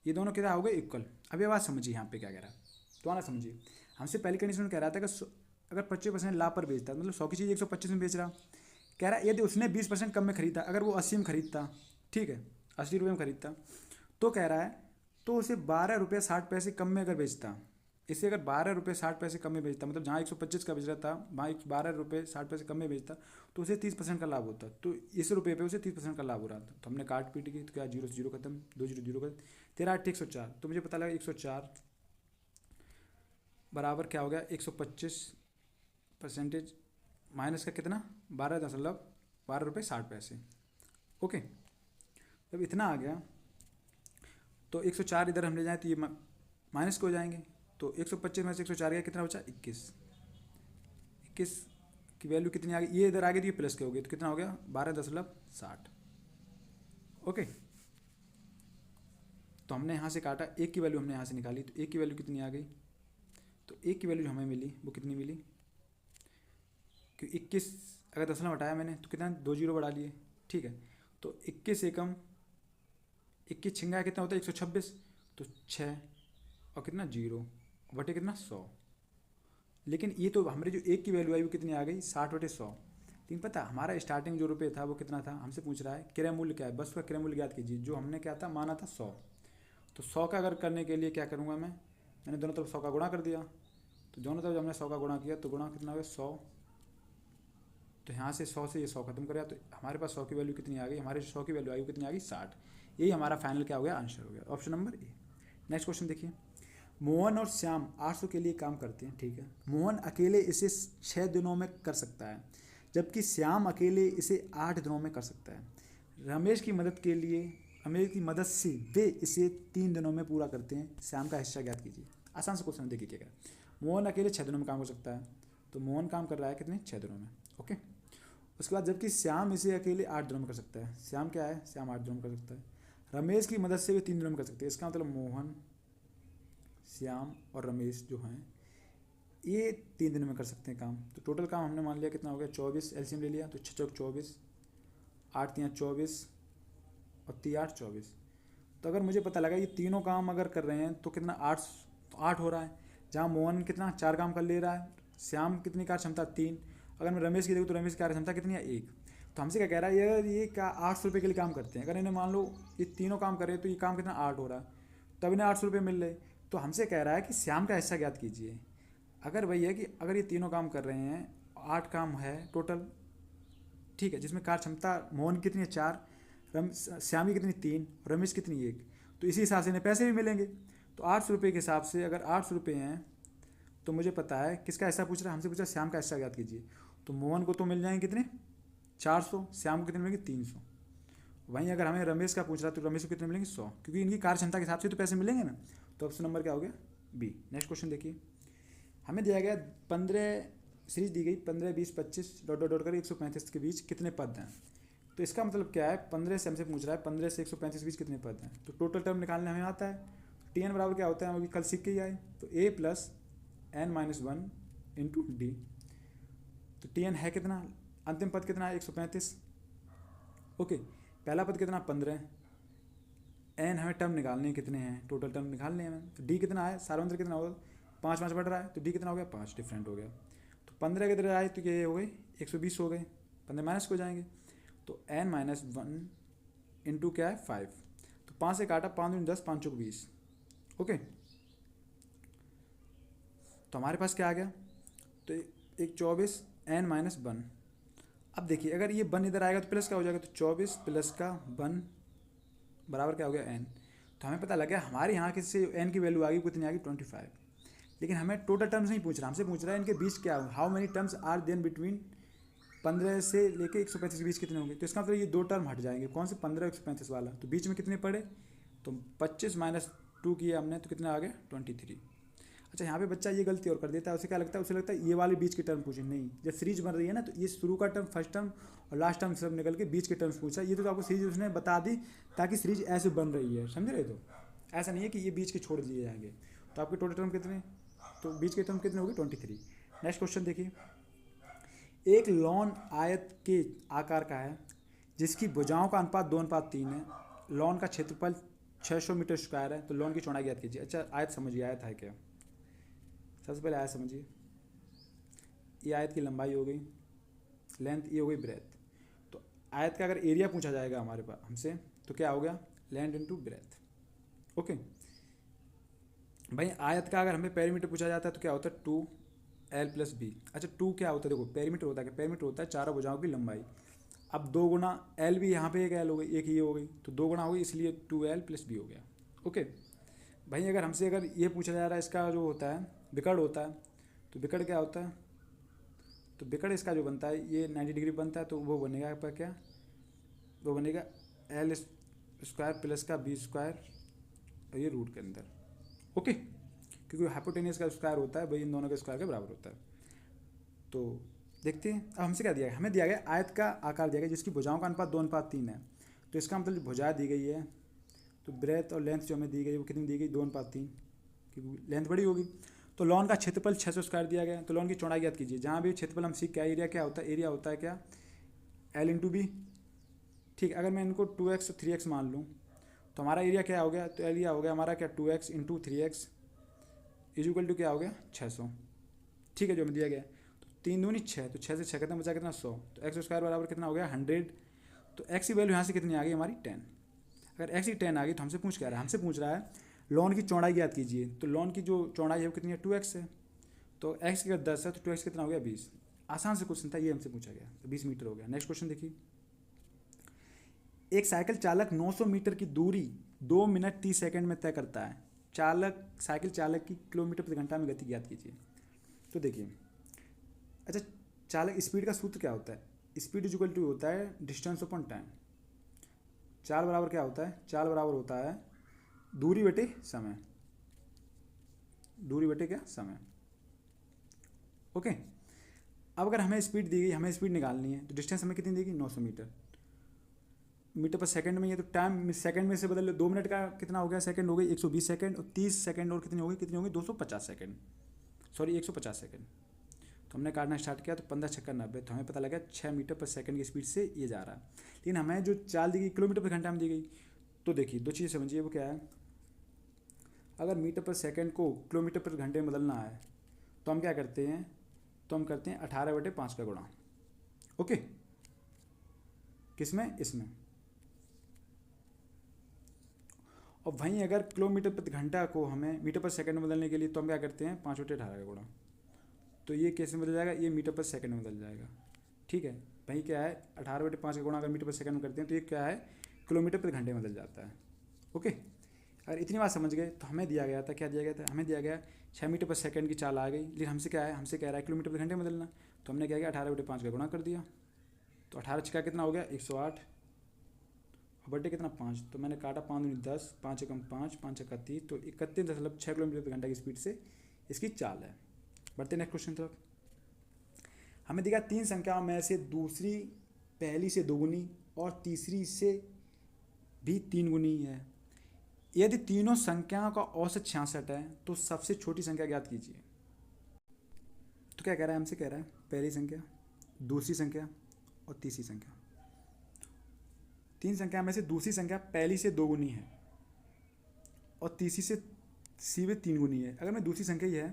A: ये दोनों कितना हो गए इक्वल। अब ये बात समझिए यहाँ पे क्या कह रहा है, तो आना समझिए। हमसे पहली कंडीशन में कह रहा था कि अगर 25% लाभ पर बेचता, मतलब 100 की चीज़ 125 में बेच रहा, कह रहा है यदि उसने 20% कम में खरीदा, अगर वो 80 में खरीदता, ठीक है 80 रुपये में खरीदता, तो कह रहा है तो उसे 12.60 कम में अगर बेचता, इसे अगर 12.60 कम में बेचता, मतलब जहाँ 125 का बेच रहा था वहाँ 12.60 कम में बेचता, तो उसे 30% का लाभ होता। तो इस रुपये पे उसे 30% का लाभ हो रहा था। तो हमने काट पीट की, तो क्या 0 से 0 खत्म, 2 0 0 खत्म, 13 8 104। तो मुझे पता लगा 104 बराबर क्या हो गया 125% माइनस का कितना 12.60 ओके, जब इतना आ गया तो 104 इधर हम ले जाएँ तो ये माइनस को हो जाएंगे। तो 125 में से 104 गया, कितना बचा 21 की वैल्यू कितनी आ गई, ये इधर आ गई तो ये प्लस के हो गई, तो कितना हो गया 12.60। ओके, तो हमने यहाँ से काटा, एक की वैल्यू हमने यहाँ से निकाली, तो एक की वैल्यू कितनी आ गई, तो एक की वैल्यू जो हमें मिली वो कितनी मिली, कि 21 अगर दशमलव हटाया मैंने तो कितना 2 0 बढ़ा लिए, ठीक है। तो 21 एकम 21 छिंगा कितना होता है 126, तो 6 और कितना 0 बटे कितना 100। लेकिन ये तो हमारी जो एक की वैल्यू आई वो कितनी आ गई 60 बटे 100। लेकिन पता हमारा स्टार्टिंग जो रुपये था वो कितना था, हमसे पूछ रहा है क्रय मूल्य क्या है, बस उसका क्रय मूल्य ज्ञात कीजिए। जो हमने क्या था माना था 100, तो 100 का अगर करने के लिए क्या करूँगा मैंने दोनों तरफ 100 का गुणा कर दिया। तो दोनों तरफ जब हमने 100 का गुणा किया तो गुणा कितना हो गया 100, तो यहाँ से 100 से ये 100 खत्म कर दिया, तो हमारे पास 100 की वैल्यू कितनी आ गई, हमारे 100 की वैल्यू आई कितनी आ गई 60। यही हमारा फाइनल क्या हो गया आंसर हो गया, option number A. Next question देखिए, मोहन और श्याम 800 के लिए काम करते हैं, ठीक है। मोहन अकेले इसे 6 दिनों में कर सकता है, जबकि श्याम अकेले इसे 8 दिनों में कर सकता है। रमेश की मदद से वे इसे 3 दिनों में पूरा करते हैं। श्याम का हिस्सा ज्ञात कीजिए। आसान से क्वेश्चन देखिए क्या है, मोहन अकेले 6 दिनों में काम कर सकता है, तो मोहन काम कर रहा है कितने 6 दिनों में। ओके, उसके बाद जबकि श्याम इसे अकेले 8 दिनों में कर सकता है। श्याम क्या है, श्याम 8 दिनों में कर सकता है। रमेश की मदद से भी 3 दिनों में कर सकते हैं। इसका मतलब मोहन, श्याम और रमेश जो हैं ये 3 दिन में कर सकते हैं काम। तो टोटल काम हमने मान लिया कितना हो गया 24, एलसीएम ले लिया तो 6 चौक 24, 8 तियाँ 24 और 3 8 24। तो अगर मुझे पता लगा ये तीनों काम अगर कर रहे हैं तो कितना 8 हो रहा है। जहाँ मोहन कितना 4 काम कर ले रहा है, श्याम कितनी कार्य क्षमता 3। अगर मैं रमेश की देखूँ तो रमेश की कार्य क्षमता कितनी है 1। तो हमसे क्या कह रहा है यार ये क्या 800 रुपये के लिए काम करते हैं। अगर इन्हें मान लो ये तीनों काम कर रहे हैं तो ये काम कितना 8 हो रहा है, तब इन्हें 800 रुपये मिल रहे। तो हमसे कह रहा है कि श्याम का हिस्सा ज्ञात कीजिए। अगर वही है कि अगर ये तीनों काम कर रहे हैं 8 काम है टोटल, ठीक है, जिसमें कार्य क्षमता मोहन की कितनी है 4, श्याम की कितनी 3, रमेश कितनी 1, तो इसी हिसाब से इन्हें पैसे भी मिलेंगे। तो 800 रुपये के हिसाब से अगर 800 रुपये हैं तो मुझे पता है किसका हिस्सा पूछ रहा है, हमसे पूछा श्याम का हिस्सा ज्ञात कीजिए। तो मोहन को तो मिल जाएंगे कितने 400, श्याम को कितने मिलेंगे 300। वहीं अगर हमें रमेश का पूछ रहा है तो रमेश को कितने मिलेंगे 100, क्योंकि इनकी कार्य क्षमता के हिसाब से तो पैसे मिलेंगे ना। तो ऑप्शन नंबर क्या हो गया बी। नेक्स्ट क्वेश्चन देखिए, हमें दिया गया 15 सीरीज दी गई 15 20 25 डॉट डॉट डॉट कर 135 के बीच कितने पद हैं। तो इसका मतलब क्या है 15 से हमसे पूछ रहा है 15 से 135 के बीच कितने पद हैं। तो टोटल टर्म निकालने हमें आता है। टी एन बराबर क्या होता है हम अभी कल सीख के ही आए। तो A plus N minus 1 into D. तो टी एन है कितना, अंतिम पद कितना है 135। ओके, पहला पद कितना 15, एन हमें टर्म निकालने हैं कितने हैं, टोटल टर्म निकालने हैं हमें। तो डी कितना है, सार्वंत्र कितना होगा 5 5 बढ़ रहा है तो डी कितना हो गया 5, डिफरेंट हो गया। तो 15 कितने आए तो ये हो गए 120 हो गए, 15 माइनस हो जाएंगे। तो एन माइनस 1 इंटू क्या है 5, तो 5 से काटा 5 दूनी 10 5 चौक 20। ओके, तो हमारे पास क्या आ गया, तो एक 24 एन माइनस 1। अब देखिए अगर ये 1 इधर आएगा तो प्लस क्या हो जाएगा, तो 24 प्लस का 1 बराबर क्या हो गया एन। तो हमें पता लग गया हमारे यहाँ किससे एन की वैल्यू आ गई कितनी आ गई 25। लेकिन हमें टोटल टर्म्स नहीं पूछ रहा, हमसे पूछ रहा है इनके बीच क्या, how many terms are then between 15 से लेके 135 के बीच कितने होंगे। तो इसका मतलब ये 2 टर्म हट जाएंगे, कौन से 15 135 वाला। तो बीच में कितने पड़े, तो 25 माइनस 2 किया हमने तो कितना आ गया 23। अच्छा यहाँ पे बच्चा ये गलती और कर देता है, उसे क्या लगता है, उसे लगता है ये वाले बीच के टर्म पूछे। नहीं, जब सीरीज बन रही है ना तो ये शुरू का टर्म फर्स्ट टर्म और लास्ट टर्म सब निकल के बीच के टर्म्स पूछा। ये तो आपको सीरीज उसने बता दी ताकि सीरीज ऐसे बन रही है, समझ रहे। तो ऐसा नहीं है कि ये बीच के छोड़ दिए जाएंगे। तो आपके टोटल टर्म कितने, तो बीच के टर्म कितने हो गए 23। नेक्स्ट क्वेश्चन देखिए, एक लॉन आयत के आकार का है जिसकी भुजाओं का अनुपात 2:3 है। लॉन का क्षेत्रफल 600 मीटर स्क्वायर है। तो लॉन की चौड़ाई ज्ञात कीजिए। अच्छा आयत समझिए, आयत है क्या, सबसे पहले आयत समझिए। ये आयत की लंबाई हो गई, लेंथ ये हो गई ब्रेथ। तो आयत का अगर एरिया पूछा जाएगा हमारे पास हमसे तो क्या हो गया लेंथ इंटू ब्रेथ। ओके भाई, आयत का अगर हमें पेरीमीटर पूछा जाता है तो क्या होता है 2l + b। अच्छा 2 क्या होता है, देखो पेरीमीटर होता है क्या, पेरीमीटर होता है चारों भुजाओं की लंबाई। अब 2 गुना l भी यहाँ पे एक l हो गई, एक ये हो गई, तो 2 गुना हो गई, इसलिए 2l + b हो गया। ओके भाई, अगर हमसे अगर ये पूछा जा रहा है इसका जो होता है विकर्ण होता है, तो विकर्ण क्या होता है, तो विकर्ण इसका जो बनता है ये 90 डिग्री बनता है। तो वो बनेगा आपका क्या, वो बनेगा l² प्लस का b² और ये रूट के अंदर। ओके, क्योंकि हाइपोटेनियस का स्क्वायर होता है भाई इन दोनों के स्क्वायर के बराबर होता है। तो देखते हैं अब हमसे क्या दिया गया, हमें दिया गया आयत का आकार दिया गया जिसकी भुजाओं का अनुपात 2:3 है। तो इसका मतलब भुजा दी गई है, तो ब्रेथ और लेंथ जो हमें दी गई वो कितनी दी गई 2:3, क्योंकि लेंथ बड़ी होगी। तो लॉन का क्षेत्रफल 600 स्क्वायर दिया गया। तो लॉन की चौड़ाई ज्ञात कीजिए। जहाँ भी क्षेत्रफल हम सीख क्या एरिया क्या होता है, एरिया होता है क्या l × b। ठीक, अगर मैं इनको 2x 3x मान लूँ तो हमारा एरिया क्या हो गया, तो एरिया हो गया हमारा क्या 2x × 3x = क्या हो गया 600। ठीक है, जो हमें दिया गया तो 3 दूनी 6, तो 6 से 6 कितना बचा कितना 100। तो x² बराबर कितना हो गया 100। तो x की वैल्यू यहाँ से कितनी आ गई हमारी 10। अगर x की 10 आ गई तो हमसे पूछ क्या रहा है, हमसे पूछ रहा है लॉन की चौड़ाई ज्ञात कीजिए। तो लॉन की जो चौड़ाई है वो कितनी है 2x है। तो x की अगर 10 है तो 2x कितना हो गया 20। आसान से क्वेश्चन था, ये हमसे पूछा गया, तो 20 मीटर हो गया। नेक्स्ट क्वेश्चन देखिए, एक साइकिल चालक 900 मीटर की दूरी 2 मिनट 30 सेकंड में तय करता है। साइकिल चालक की किलोमीटर प्रति घंटा में गति ज्ञात कीजिए। तो देखिए, अच्छा चालक स्पीड का सूत्र क्या होता है, स्पीड = होता है डिस्टेंस अपॉन टाइम। चाल बराबर क्या होता है, चाल बराबर होता है दूरी बटे समय, दूरी बटे क्या समय। ओके, अब अगर हमें स्पीड दी गई, हमें स्पीड निकालनी है, तो डिस्टेंस हमें कितनी देगी, 900 मीटर। मीटर पर सेकंड में ही है, तो टाइम सेकंड में से बदल लो, 2 मिनट का कितना हो गया, सेकंड हो गई 120 सेकंड, और 30 सेकंड और कितनी होगी 250 सेकंड, सॉरी 150 सेकंड। तो हमने काटना स्टार्ट किया, तो 15 छक्का 90, तो हमें पता लगा 6 मीटर पर सेकंड की स्पीड से ये जा रहा है। लेकिन हमें जो चाल दी गई किलोमीटर पर घंटा में दी गई, तो देखिए 2 चीज़ें समझिए, वो क्या है, अगर मीटर पर सेकंड को किलोमीटर पर घंटे में बदलना है, तो हम क्या करते हैं, तो हम करते हैं 18/5 का गुणा। ओके, किसमें, इसमें। और वहीं अगर किलोमीटर प्रति घंटा को हमें मीटर पर सेकंड में बदलने के लिए, तो हम क्या करते हैं 5/18 का गुणा। तो ये कैसे में बदल जाएगा, ये मीटर पर सेकंड में बदल जाएगा। ठीक है, वहीं क्या है 18/5 का गुणा अगर मीटर पर सेकंड में करते हैं, तो ये क्या है किलोमीटर प्रति घंटे में बदल जाता है। ओके, अगर इतनी बात समझ गए, तो हमें दिया गया था, क्या दिया गया था, हमें दिया गया 6 मीटर पर सेकंड की चाल आ गई, लेकिन हमसे क्या है, हमसे कह रहा है किलोमीटर प्रति घंटे में बदलना। तो हमने क्या किया 18/5 का गुणा कर दिया, तो 18 छक्का कितना हो गया 108, और बटे कितना 5, तो मैंने काटा 5 दूनी 10, 5 एकम 5, 5 छक्का 30, तो 31.6 किलोमीटर प्रति घंटा की स्पीड से इसकी चाल है। बढ़ते नेक्स्ट क्वेश्चन तरफ। हमें दिखा 3 संख्याओं में से दूसरी पहली से 2 गुनी और तीसरी से भी 3 गुनी है। यदि तीनों संख्याओं का औसत 66 है, तो सबसे छोटी संख्या ज्ञात कीजिए। तो क्या कह रहा है, हमसे कह रहा है पहली संख्या, दूसरी संख्या और तीसरी संख्या। 3 संख्या में से दूसरी संख्या पहली से 2 गुनी है और तीसरी से सीधे 3 गुनी है। अगर मैं दूसरी संख्या ही है,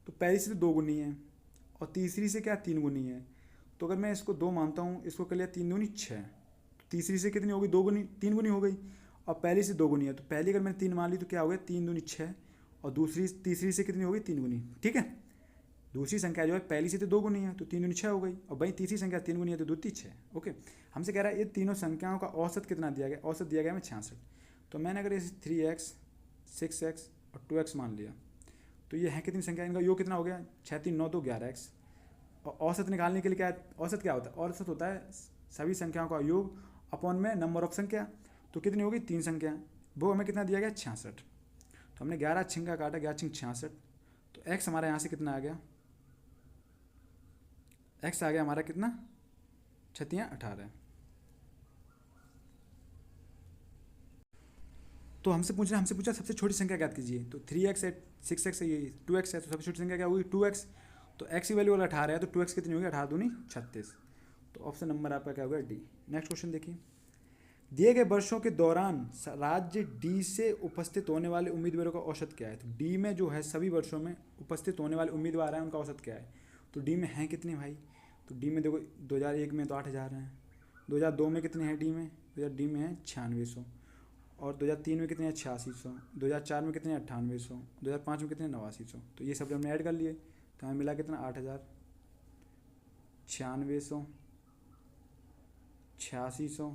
A: तो पहली से 2 गुनी है और तीसरी से क्या 3 गुनी है। तो अगर मैं इसको 2 मानता हूँ, इसको कर लिया 3 दूनी 6, तो तीसरी से कितनी होगी 2 गुनी, 3 गुनी हो गई, और पहली से 2 गुनी है, तो पहली अगर मैंने 3 मान ली, तो क्या हो गया 3 दूनी 6, और दूसरी तीसरी से कितनी होगी 3 गुनी। ठीक है, दूसरी संख्या जो है पहली से तो 2 गुनी है, तो 3 दूनी 6 हो गई, और भाई तीसरी संख्या 3 गुनी है, तो दूती 6। ओके, हमसे कह रहा है ये तीनों संख्याओं का औसत कितना दिया गया, औसत दिया गया हमें 66। तो मैंने अगर इसे 3x 6x और 2x मान लिया, तो ये है कितनी संख्या, इनका योग कितना हो गया 6 3 9 2 11x। और औसत निकालने के लिए क्या है, औसत क्या होता है, औसत होता है सभी संख्याओं का योग अपॉन में नंबर ऑफ संख्या। तो कितनी होगी 3 संख्या, वो हमें कितना दिया गया 66। तो हमने 11 छिंगा काटा, 11 छिंग 66, तो x हमारा यहाँ से कितना आ गया, x आ गया हमारा कितना 6 18। तो हमसे पूछा सबसे छोटी संख्या ज्ञात कीजिए। तो 3x है, 6x है, ये 2x है, तो सबसे छोटी संख्या क्या होगी 2x। तो x की वैल्यू वाला 18 है, तो 2x कितनी होगी 18 दूनी 36। तो ऑप्शन नंबर आपका क्या होगा डी। नेक्स्ट क्वेश्चन देखिए, दिए गए वर्षों के दौरान राज्य डी से उपस्थित होने वाले उम्मीदवारों का औसत क्या है। तो डी में जो है सभी वर्षों में उपस्थित होने वाले उम्मीदवार हैं, उनका औसत क्या है। तो डी में हैं कितने भाई, तो डी में देखो 2001 में तो 8000 हैं, 2002 में कितने हैं डी में, डी में है 9600, और 2003 में कितने हैं 8600, 2004 में कितने हैं 9800, 2005 में कितने हैं 8900। तो ये सब हमने ऐड कर लिए, तो हमें मिला कितना 8000, 9600, 8600,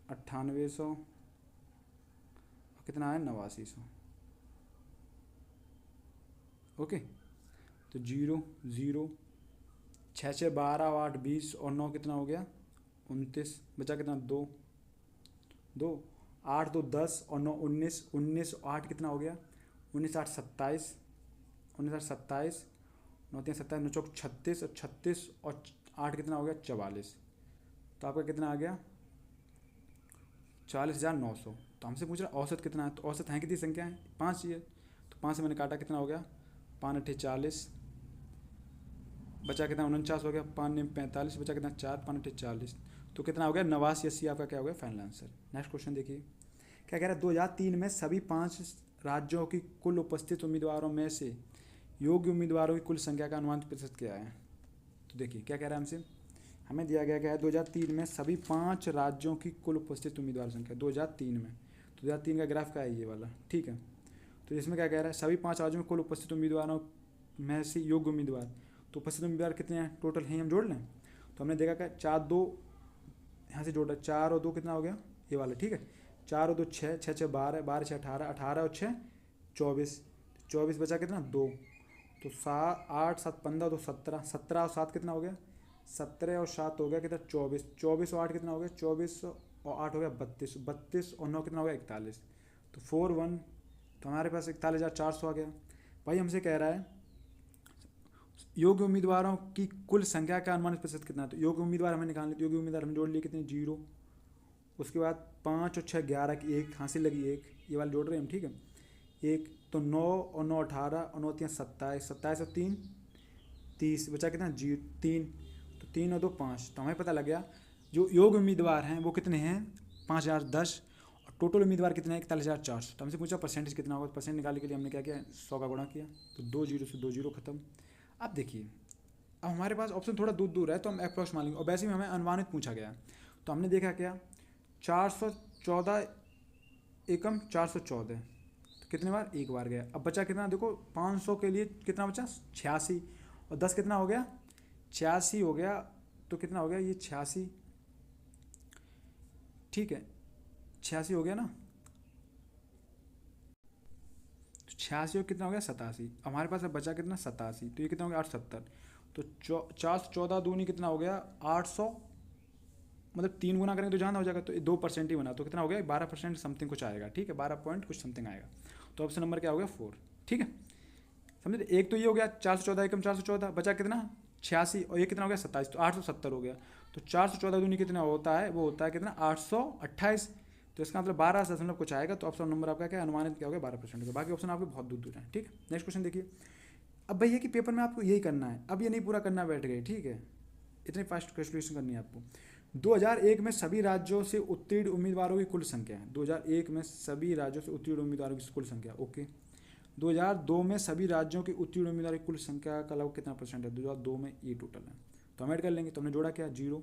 A: 9800 और कितना है 8900। ओके, तो 0 0 6 6 12 8 20 और 9 कितना हो गया 29, बचा कितना 2 2 8 2 10 और 9 19, 19 और 8 कितना हो गया 19 8 27, 19 8 27, 9 3 27, 9 चौक 36, और 36 और 8 कितना हो गया 44। तो आपका कितना आ गया 40,900। तो हमसे पूछ रहा औसत कितना है, तो औसत है कितनी संख्या है 5 चाहिए। तो 5 से मैंने काटा कितना हो गया 5 8 40, बचा कितना 49 हो गया, 5 9 45, बचा कितना 4 5 8 40। तो कितना हो गया 89 80 आपका क्या हो गया फाइनल आंसर। नेक्स्ट क्वेश्चन देखिए, क्या कह रहा है 2003 में सभी 5 राज्यों की कुल उपस्थित उम्मीदवारों में से योग्य उम्मीदवारों की कुल संख्या का अनुमानित प्रतिशत क्या है। तो देखिए क्या कह रहा है हमसे, हमें दिया गया क्या है 2003 में सभी 5 राज्यों की कुल उपस्थित उम्मीदवार संख्या 2003 में। तो 2003 का ग्राफ का है ये वाला, ठीक है। तो इसमें क्या कह रहा है सभी 5 राज्यों में कुल उपस्थित उम्मीदवारों में से योग्य उम्मीदवार। तो उपस्थित उम्मीदवार कितने हैं टोटल हैं, हम जोड़ लें। तो हमने देखा क्या 4 2 यहाँ से जोड़ रहा है, 4 और 2 कितना हो गया ये वाला, ठीक है। 4 और 2 6, 6 6 12, 12 6 18, 18 और 6 24, 24 बचा कितना 2। तो 7 8 7 15 तो 17, 17 और 7 कितना हो गया 17 और 7 हो गया कितना 24, 24 और 8 कितना हो गया 24 और 8 हो गया 32, 32 और 9 कितना हो गया 41। तो 4 1, तो हमारे पास 41,400 आ गया। भाई हमसे कह रहा है योग्य उम्मीदवारों की कुल संख्या का अनुमानित प्रतिशत कितना है? तो योग्य उम्मीदवार हमें निकालने, तो योग्य उम्मीदवार हमने जोड़ लिए कितने, 0। उसके बाद 5 और 6 11 की 1 हासिल लगी 1, ये वाले जोड़ रहे हैं हम, ठीक है। 1 तो 9 और 9 18 और 9 3 27, 27 और 3 30, बचा कितना, 3। तो 3 और 2 5, तो हमें पता लग गया जो योग्य उम्मीदवार हैं वो कितने हैं, 5010, और टोटल उम्मीदवार कितने हैं, 41,400। तो हमसे पूछा परसेंटेज कितना होगा, परसेंट निकालने के लिए हमने क्या किया, 100 का गुणा किया, तो 2 जीरो से 2 जीरो खत्म। अब देखिए, अब हमारे पास ऑप्शन थोड़ा दूर दूर है तो हम अप्रॉक्स मान लेंगे, और वैसे भी हमें अनुमानित पूछा गया है। तो हमने देखा क्या, 414 एकम 414, तो कितने बार, एक बार गया। अब बचा कितना देखो, 500 के लिए कितना बचा, 86, और 10 कितना हो गया, 86 हो गया। तो कितना हो गया ये, 86, ठीक है, 86 हो गया ना। तो 86 और कितना हो गया, 87। हमारे पास अब बचा कितना, 87, तो ये कितना हो गया, 870। तो 414 दूनी कितना हो गया, 800, मतलब 3 गुना करेंगे तो जहाँ हो जाएगा, तो 2% ही बना, तो कितना हो गया, 12% समथिंग कुछ आएगा, ठीक है, 12 पॉइंट कुछ समथिंग आएगा। तो ऑप्शन नंबर क्या हो गया, 4, ठीक है। समझे, एक तो ये हो गया 414 एकम 414, बचा कितना, 86, और ये कितना हो गया, 27, तो 870 हो गया। तो 414 दूनी कितना होता है, वो होता है कितना, 828। तो इसका मतलब 12 कुछ आएगा। तो ऑप्शन नंबर आपका क्या है, अनुमानित क्या हो गया, 12% का। बाकी ऑप्शन आपके बहुत दूर दूर हैं, ठीक है। नेक्स्ट क्वेश्चन देखिए। अब भैया कि पेपर में आपको यही करना है, अब ये नहीं पूरा करना बैठ गए, ठीक है, इतनी फास्ट कैलकुलेशन करनी है आपको। 2001 में सभी राज्यों से उत्तीर्ण उम्मीदवारों की कुल संख्या है, 2001 में सभी राज्यों से उत्तीर्ण उम्मीदवारों की कुल संख्या, ओके। 2002 में सभी राज्यों की उत्तीर्ण उम्मीदवारों की कुल संख्या का लगभग कितना परसेंट है, 2002 में ये टोटल है, तो हम ऐड कर लेंगे। तो हमने जोड़ा क्या, 0।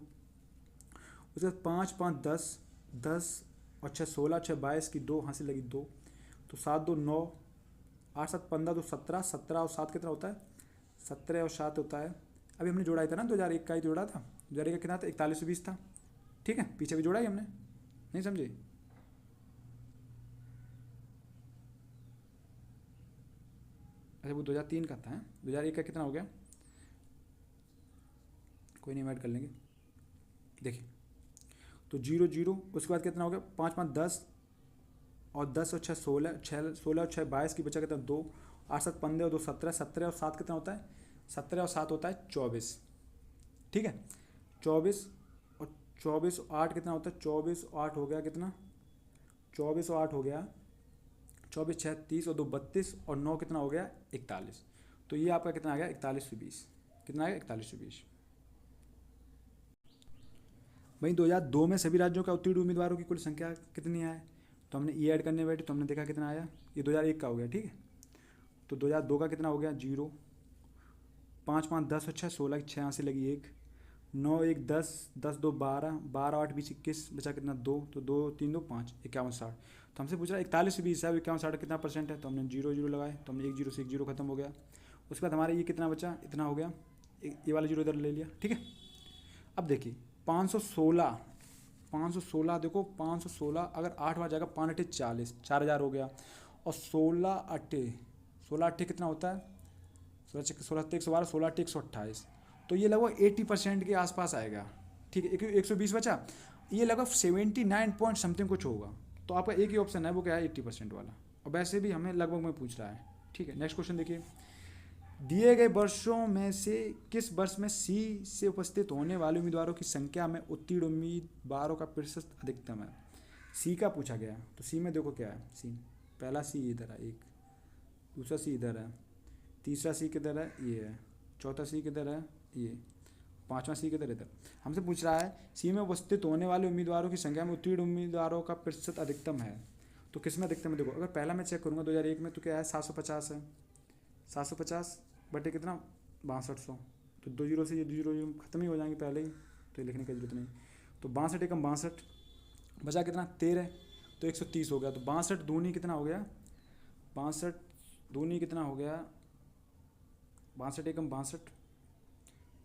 A: उसके बाद 5 5 10, 10 और 6 16, 6 22 की 2 हासिल लगी 2, तो 7 2 9, 8 7 15, तो 17, 17 और 7 कितना होता है, 17 और 7 होता है। अभी हमने जोड़ा ही था ना, 2001 का ही जोड़ा था, 2001 का कितना था, 4120 था, ठीक है। पीछे भी जोड़ा ही हमने, नहीं समझे। अच्छा वो 2003 का था, 2001 का कितना हो गया, कोई नहीं, ऐड कर लेंगे। देखिए, तो 0 0, उसके बाद कितना हो गया, 5 5 10, और 10 और 6 16, 6 16 और 6 22 की बचा कितना, 2, 8 7 15 और 2 17, 17 और 7 कितना होता है, 17 और 7 होता है 24, ठीक है। 24 और 24 और 8 कितना होता है, 24 और 8 हो गया कितना, 24 और 8 हो गया 24 6 30 और 2 32, और 9 कितना हो गया, 41। तो ये आपका कितना आ गया, 4120, कितना आ गया, 4120। वहीं 2002 में सभी राज्यों का उत्तीर्ण उम्मीदवारों की कुल संख्या कितनी है, तो हमने ये ऐड करने बैठे तो हमने देखा कितना आया, ये 2001 का हो गया, ठीक है। तो 2002 का कितना हो गया, 0, 5 5 10 और 6 16 की 6 यहाँ से लगी 1, 9 1 10, 10 2 12, 12 8 20 21, बचा कितना 2, तो 2 3 2 5, 51 60। तो हमसे पूछ रहा है 4120 है, 51 60 कितना परसेंट है, तो हमने 0 0 लगाए, तो हमने 1 0 से 1 0 खत्म हो गया। उसके बाद हमारे ये कितना बचा, इतना हो गया, ये वाला 0 इधर ले लिया, ठीक है। अब देखिए 516, 516 देखो, 516 अगर 8 बार जाएगा, 5 अट्ठे 40, 4000 हो गया, और 16 अट्ठे कितना होता है, 16 112, 16 अट्ठे 128, तो ये लगभग 80% के आसपास आएगा, ठीक है। 120 बचा, ये लगभग 79 पॉइंट समथिंग कुछ होगा। तो आपका एक ही ऑप्शन है, वो क्या है, 80% वाला, और वैसे भी हमें लगभग में पूछ रहा है, ठीक है। नेक्स्ट क्वेश्चन देखिए। दिए गए वर्षों में से किस वर्ष में सी से उपस्थित होने वाले उम्मीदवारों की संख्या में उत्तीर्ण उम्मीदवारों का प्रतिशत अधिकतम है, सी का पूछा गया। तो सी में देखो क्या है, सी पहला सी इधर है, एक दूसरा सी इधर है, तीसरा सी किधर है, ये है, चौथा सी किधर है, ये, पांचवा सी किधर, इधर। हमसे पूछ रहा है सी में उपस्थित होने वाले उम्मीदवारों की संख्या में उत्तीर्ण उम्मीदवारों का प्रतिशत अधिकतम है, तो किस में अधिकतम है, देखो अगर पहला मैं चेक करूँगा 2001 में, तो क्या है, 750 है, 750 बटे कितना, 6200, तो 2 जीरो से ये 2 जीरो खत्म ही हो जाएंगे पहले ही, तो ये लिखने की जरूरत नहीं। तो 62 एकम 62, बचा कितना, 13, तो 130 हो गया। तो 62 दूनी कितना हो गया, 62 दूनी कितना हो गया, 62 एकम 62,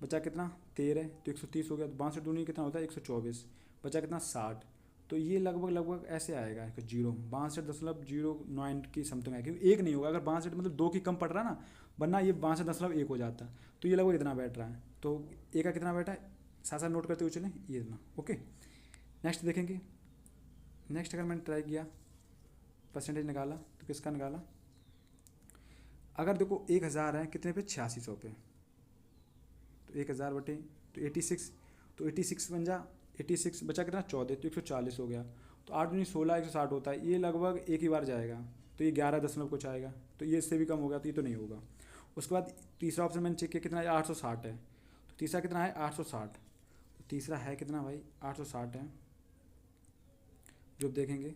A: बचा कितना, 13, तो 130 हो गया। तो 62 दूनी कितना होता है, 124, बचा कितना, 60। तो ये लगभग ऐसे आएगा, 62.09 की समथिंग आएगी, क्योंकि एक नहीं होगा, अगर 62 मतलब 2 की कम पड़ रहा ना, वरना ये 62.1 हो जाता। तो ये लगभग इतना बैठ रहा है, तो ए का कितना बैठा है, साथ साथ नोट करते हुए चलें, ये इतना, ओके। नेक्स्ट देखेंगे। नेक्स्ट अगर मैंने ट्राई किया परसेंटेज निकाला, तो किसका निकाला, अगर देखो 1000 है कितने पे, 8600 पे, तो 1000 बटे तो 86, तो 86 बन जा 86 बचा कितना 14, तो 140 हो गया। तो 8 दूनी 16 160 होता है, ये लगभग एक ही बार जाएगा, तो ये 11 दशमलव कुछ आएगा, तो ये इससे भी कम हो गया, तो ये तो नहीं होगा। उसके बाद तीसरा ऑप्शन मैंने चेक किया कितना है 860 है, तो तीसरा कितना है 860, तो तीसरा है कितना भाई 860 है। जो देखेंगे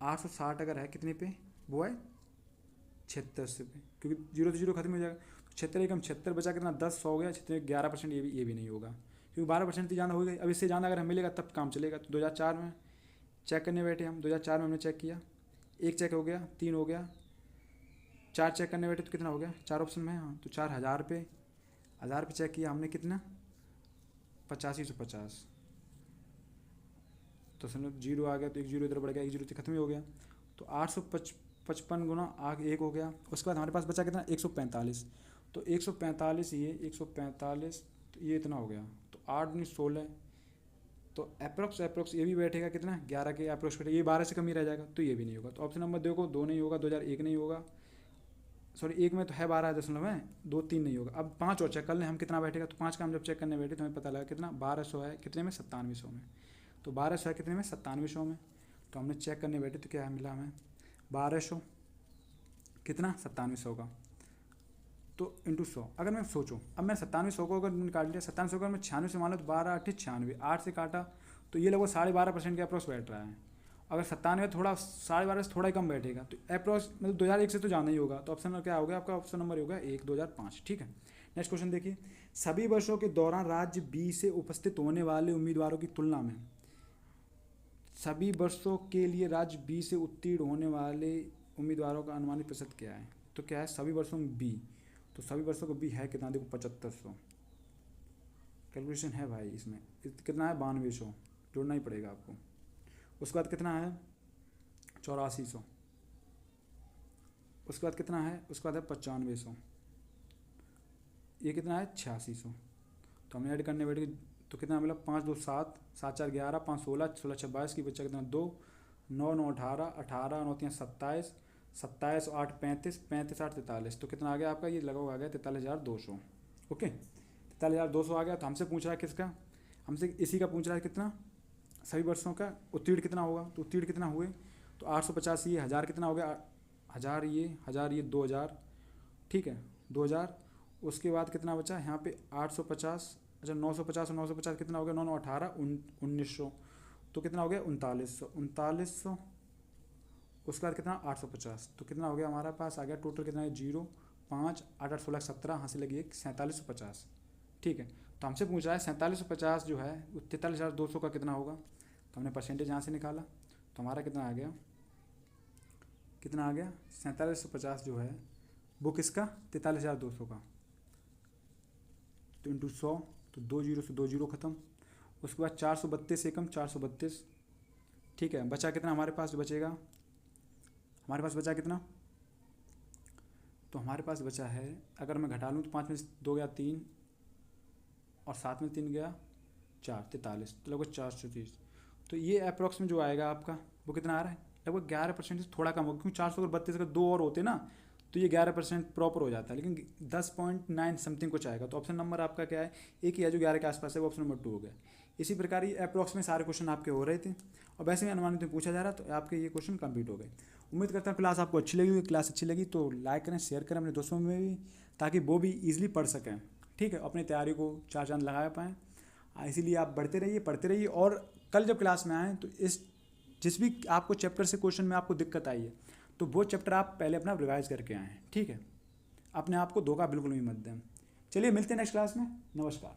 A: 860 अगर है कितने पे, वो है 76 पे, क्योंकि जीरो से जीरो खत्म हो जाएगा। 76 एकम 76 बचा कितना 10 हो गया, 11%, ये भी नहीं होगा, क्योंकि 12% तो जाना हो गई। अब इससे जाना अगर हमें मिलेगा तब काम चलेगा। तो 2004 में चेक करने बैठे हम, 2004 में हमने चेक किया, एक चेक हो गया, 3 हो गया, 4 चेक करने बैठे तो कितना हो गया, 4 ऑप्शन में। हाँ, तो 4000 पे, 1000 पे चेक किया हमने कितना 8550, तो समझो जीरो आ गया, तो एक जीरो इधर बढ़ गया, एक जीरो तो खत्म ही हो गया। तो 855 गुना आगे 1 हो गया। उसके बाद हमारे पास बचा कितना 145, तो 145 ये 145, तो ये इतना हो गया। तो 8 दूनी 16, तो अप्रोक्स ये भी बैठेगा कितना 11 के अप्रोक्स बैठेगा, ये 12 से कम ही रह जाएगा, तो ये भी नहीं होगा। तो ऑप्शन नंबर देखो 2 नहीं होगा, 2001 नहीं होगा, सॉरी 1 में तो है 12 दशमलव है, 2 3 नहीं होगा। अब 5 और चेक कर लें हम कितना बैठेगा। तो 5 का हम जब चेक करने बैठे तो हमें पता लगा कितना 1200 है, कितने में 9700 में। तो 1200 है कितने में 9700 में। तो हमने चेक करने बैठे तो क्या मिला हमें 1200 कितना 9700 का, तो इंटू 100। अगर मैं सोचूं, अब मैं 9700 को अगर काट लिया, 9700 को मैं 96 से मान लो तो 12 8 96, 8 से काटा तो ये लगभग 12.5% के अप्रोक्स बैठ रहा है। अगर 97 थोड़ा 12.5 से थोड़ा ही कम बैठेगा, तो अप्रोक्स मतलब 2001 से तो जाना ही होगा। तो ऑप्शन नंबर क्या हो गया आपका, ऑप्शन नंबर होगा 1 2005। ठीक है, नेक्स्ट क्वेश्चन देखिए। सभी वर्षों के दौरान राज्य बी से उपस्थित होने वाले उम्मीदवारों की तुलना में, सभी वर्षों के लिए राज्य बी से उत्तीर्ण होने वाले उम्मीदवारों का अनुमानित प्रतिशत क्या है। तो क्या है सभी वर्षों में बी, तो सभी वर्षों को बी है कितना, देखो 7500 कैलकुलेशन है भाई इसमें, कितना है 9200, जोड़ना ही पड़ेगा आपको। उसके बाद कितना है 8400, उसके बाद कितना है, उसके बाद है 9500, ये कितना है 8600। तो हमने ऐड करने बैठे तो कितना मिला 5 2 7 7 4 11 5 16 16 6 22 की बच्चा कितना 2 9 9 18 18 9 3 27 27 8 35 35 8 43, तो कितना आ गया आपका, ये लगभग आ गया 43,200। ओके 43,200 आ गया। तो हमसे पूछ रहा है किसका, हमसे इसी का पूछ रहा है कितना सभी वर्षों का उत्तीर्ण कितना होगा। तो उत्तीर्ण कितना हुए, तो 850, ये 1000 कितना हो गया 1000, ये 2000, ठीक है 2000। उसके बाद कितना बचा यहाँ पे 850, अच्छा 950 और 950 कितना हो गया 9 9 18 1900, तो कितना हो गया 3900। उसके बाद कितना 850, तो कितना हो गया हमारा पास आ गया टोटल कितना है 0 5 8 8 16 17, हाँ से लगी 4750। ठीक है, तो हमसे पूछ रहा है 4750 जो है 43,200 का कितना होगा। तो हमने परसेंटेज यहाँ से निकाला, तो हमारा कितना आ गया, कितना आ गया 4750 जो है वो किसका 43,200 का, तो इंटू 100, तो 2 जीरो से 2 जीरो खत्म। उसके बाद 432 एकम 432, ठीक है बचा कितना हमारे पास बचेगा, हमारे पास बचा कितना, तो हमारे पास बचा है अगर मैं घटा लूँ तो 5 में 2 गया 3 और 7 में 3 गया 4 43, तो लगभग 430। तो ये अप्रॉक्स में जो आएगा आपका वो कितना आ रहा है लगभग 11% से थोड़ा कम होगा, क्योंकि 432 अगर 2 और होते ना तो ये 11% प्रॉपर हो जाता है, लेकिन 10.9 समथिंग कुछ आएगा। तो ऑप्शन नंबर आपका क्या है, एक ही है जो 11 के आसपास है, वो ऑप्शन नंबर 2 हो गया। इसी प्रकार ये अप्रॉक्स में सारे क्वेश्चन आपके हो रहे थे और वैसे में अनुमानित में पूछा जा रहा, तो आपके ये क्वेश्चन कंप्लीट हो गए। उम्मीद करता हूँ क्लास आपको अच्छी लगी होगी। क्लास अच्छी लगी तो लाइक करें, शेयर करें अपने दोस्तों में भी, ताकि वो भी ईजिली पढ़ सकें। ठीक है, अपनी तैयारी को 4 चांद लगा पाएँ। इसीलिए आप बढ़ते रहिए, पढ़ते रहिए। और कल जब क्लास में आएँ तो जिस भी आपको चैप्टर से क्वेश्चन में आपको दिक्कत आई है तो वो चैप्टर आप पहले अपना रिवाइज करके आएँ। ठीक है, अपने आप को धोखा बिल्कुल भी मत दें। चलिए मिलते हैं नेक्स्ट क्लास में, नमस्कार।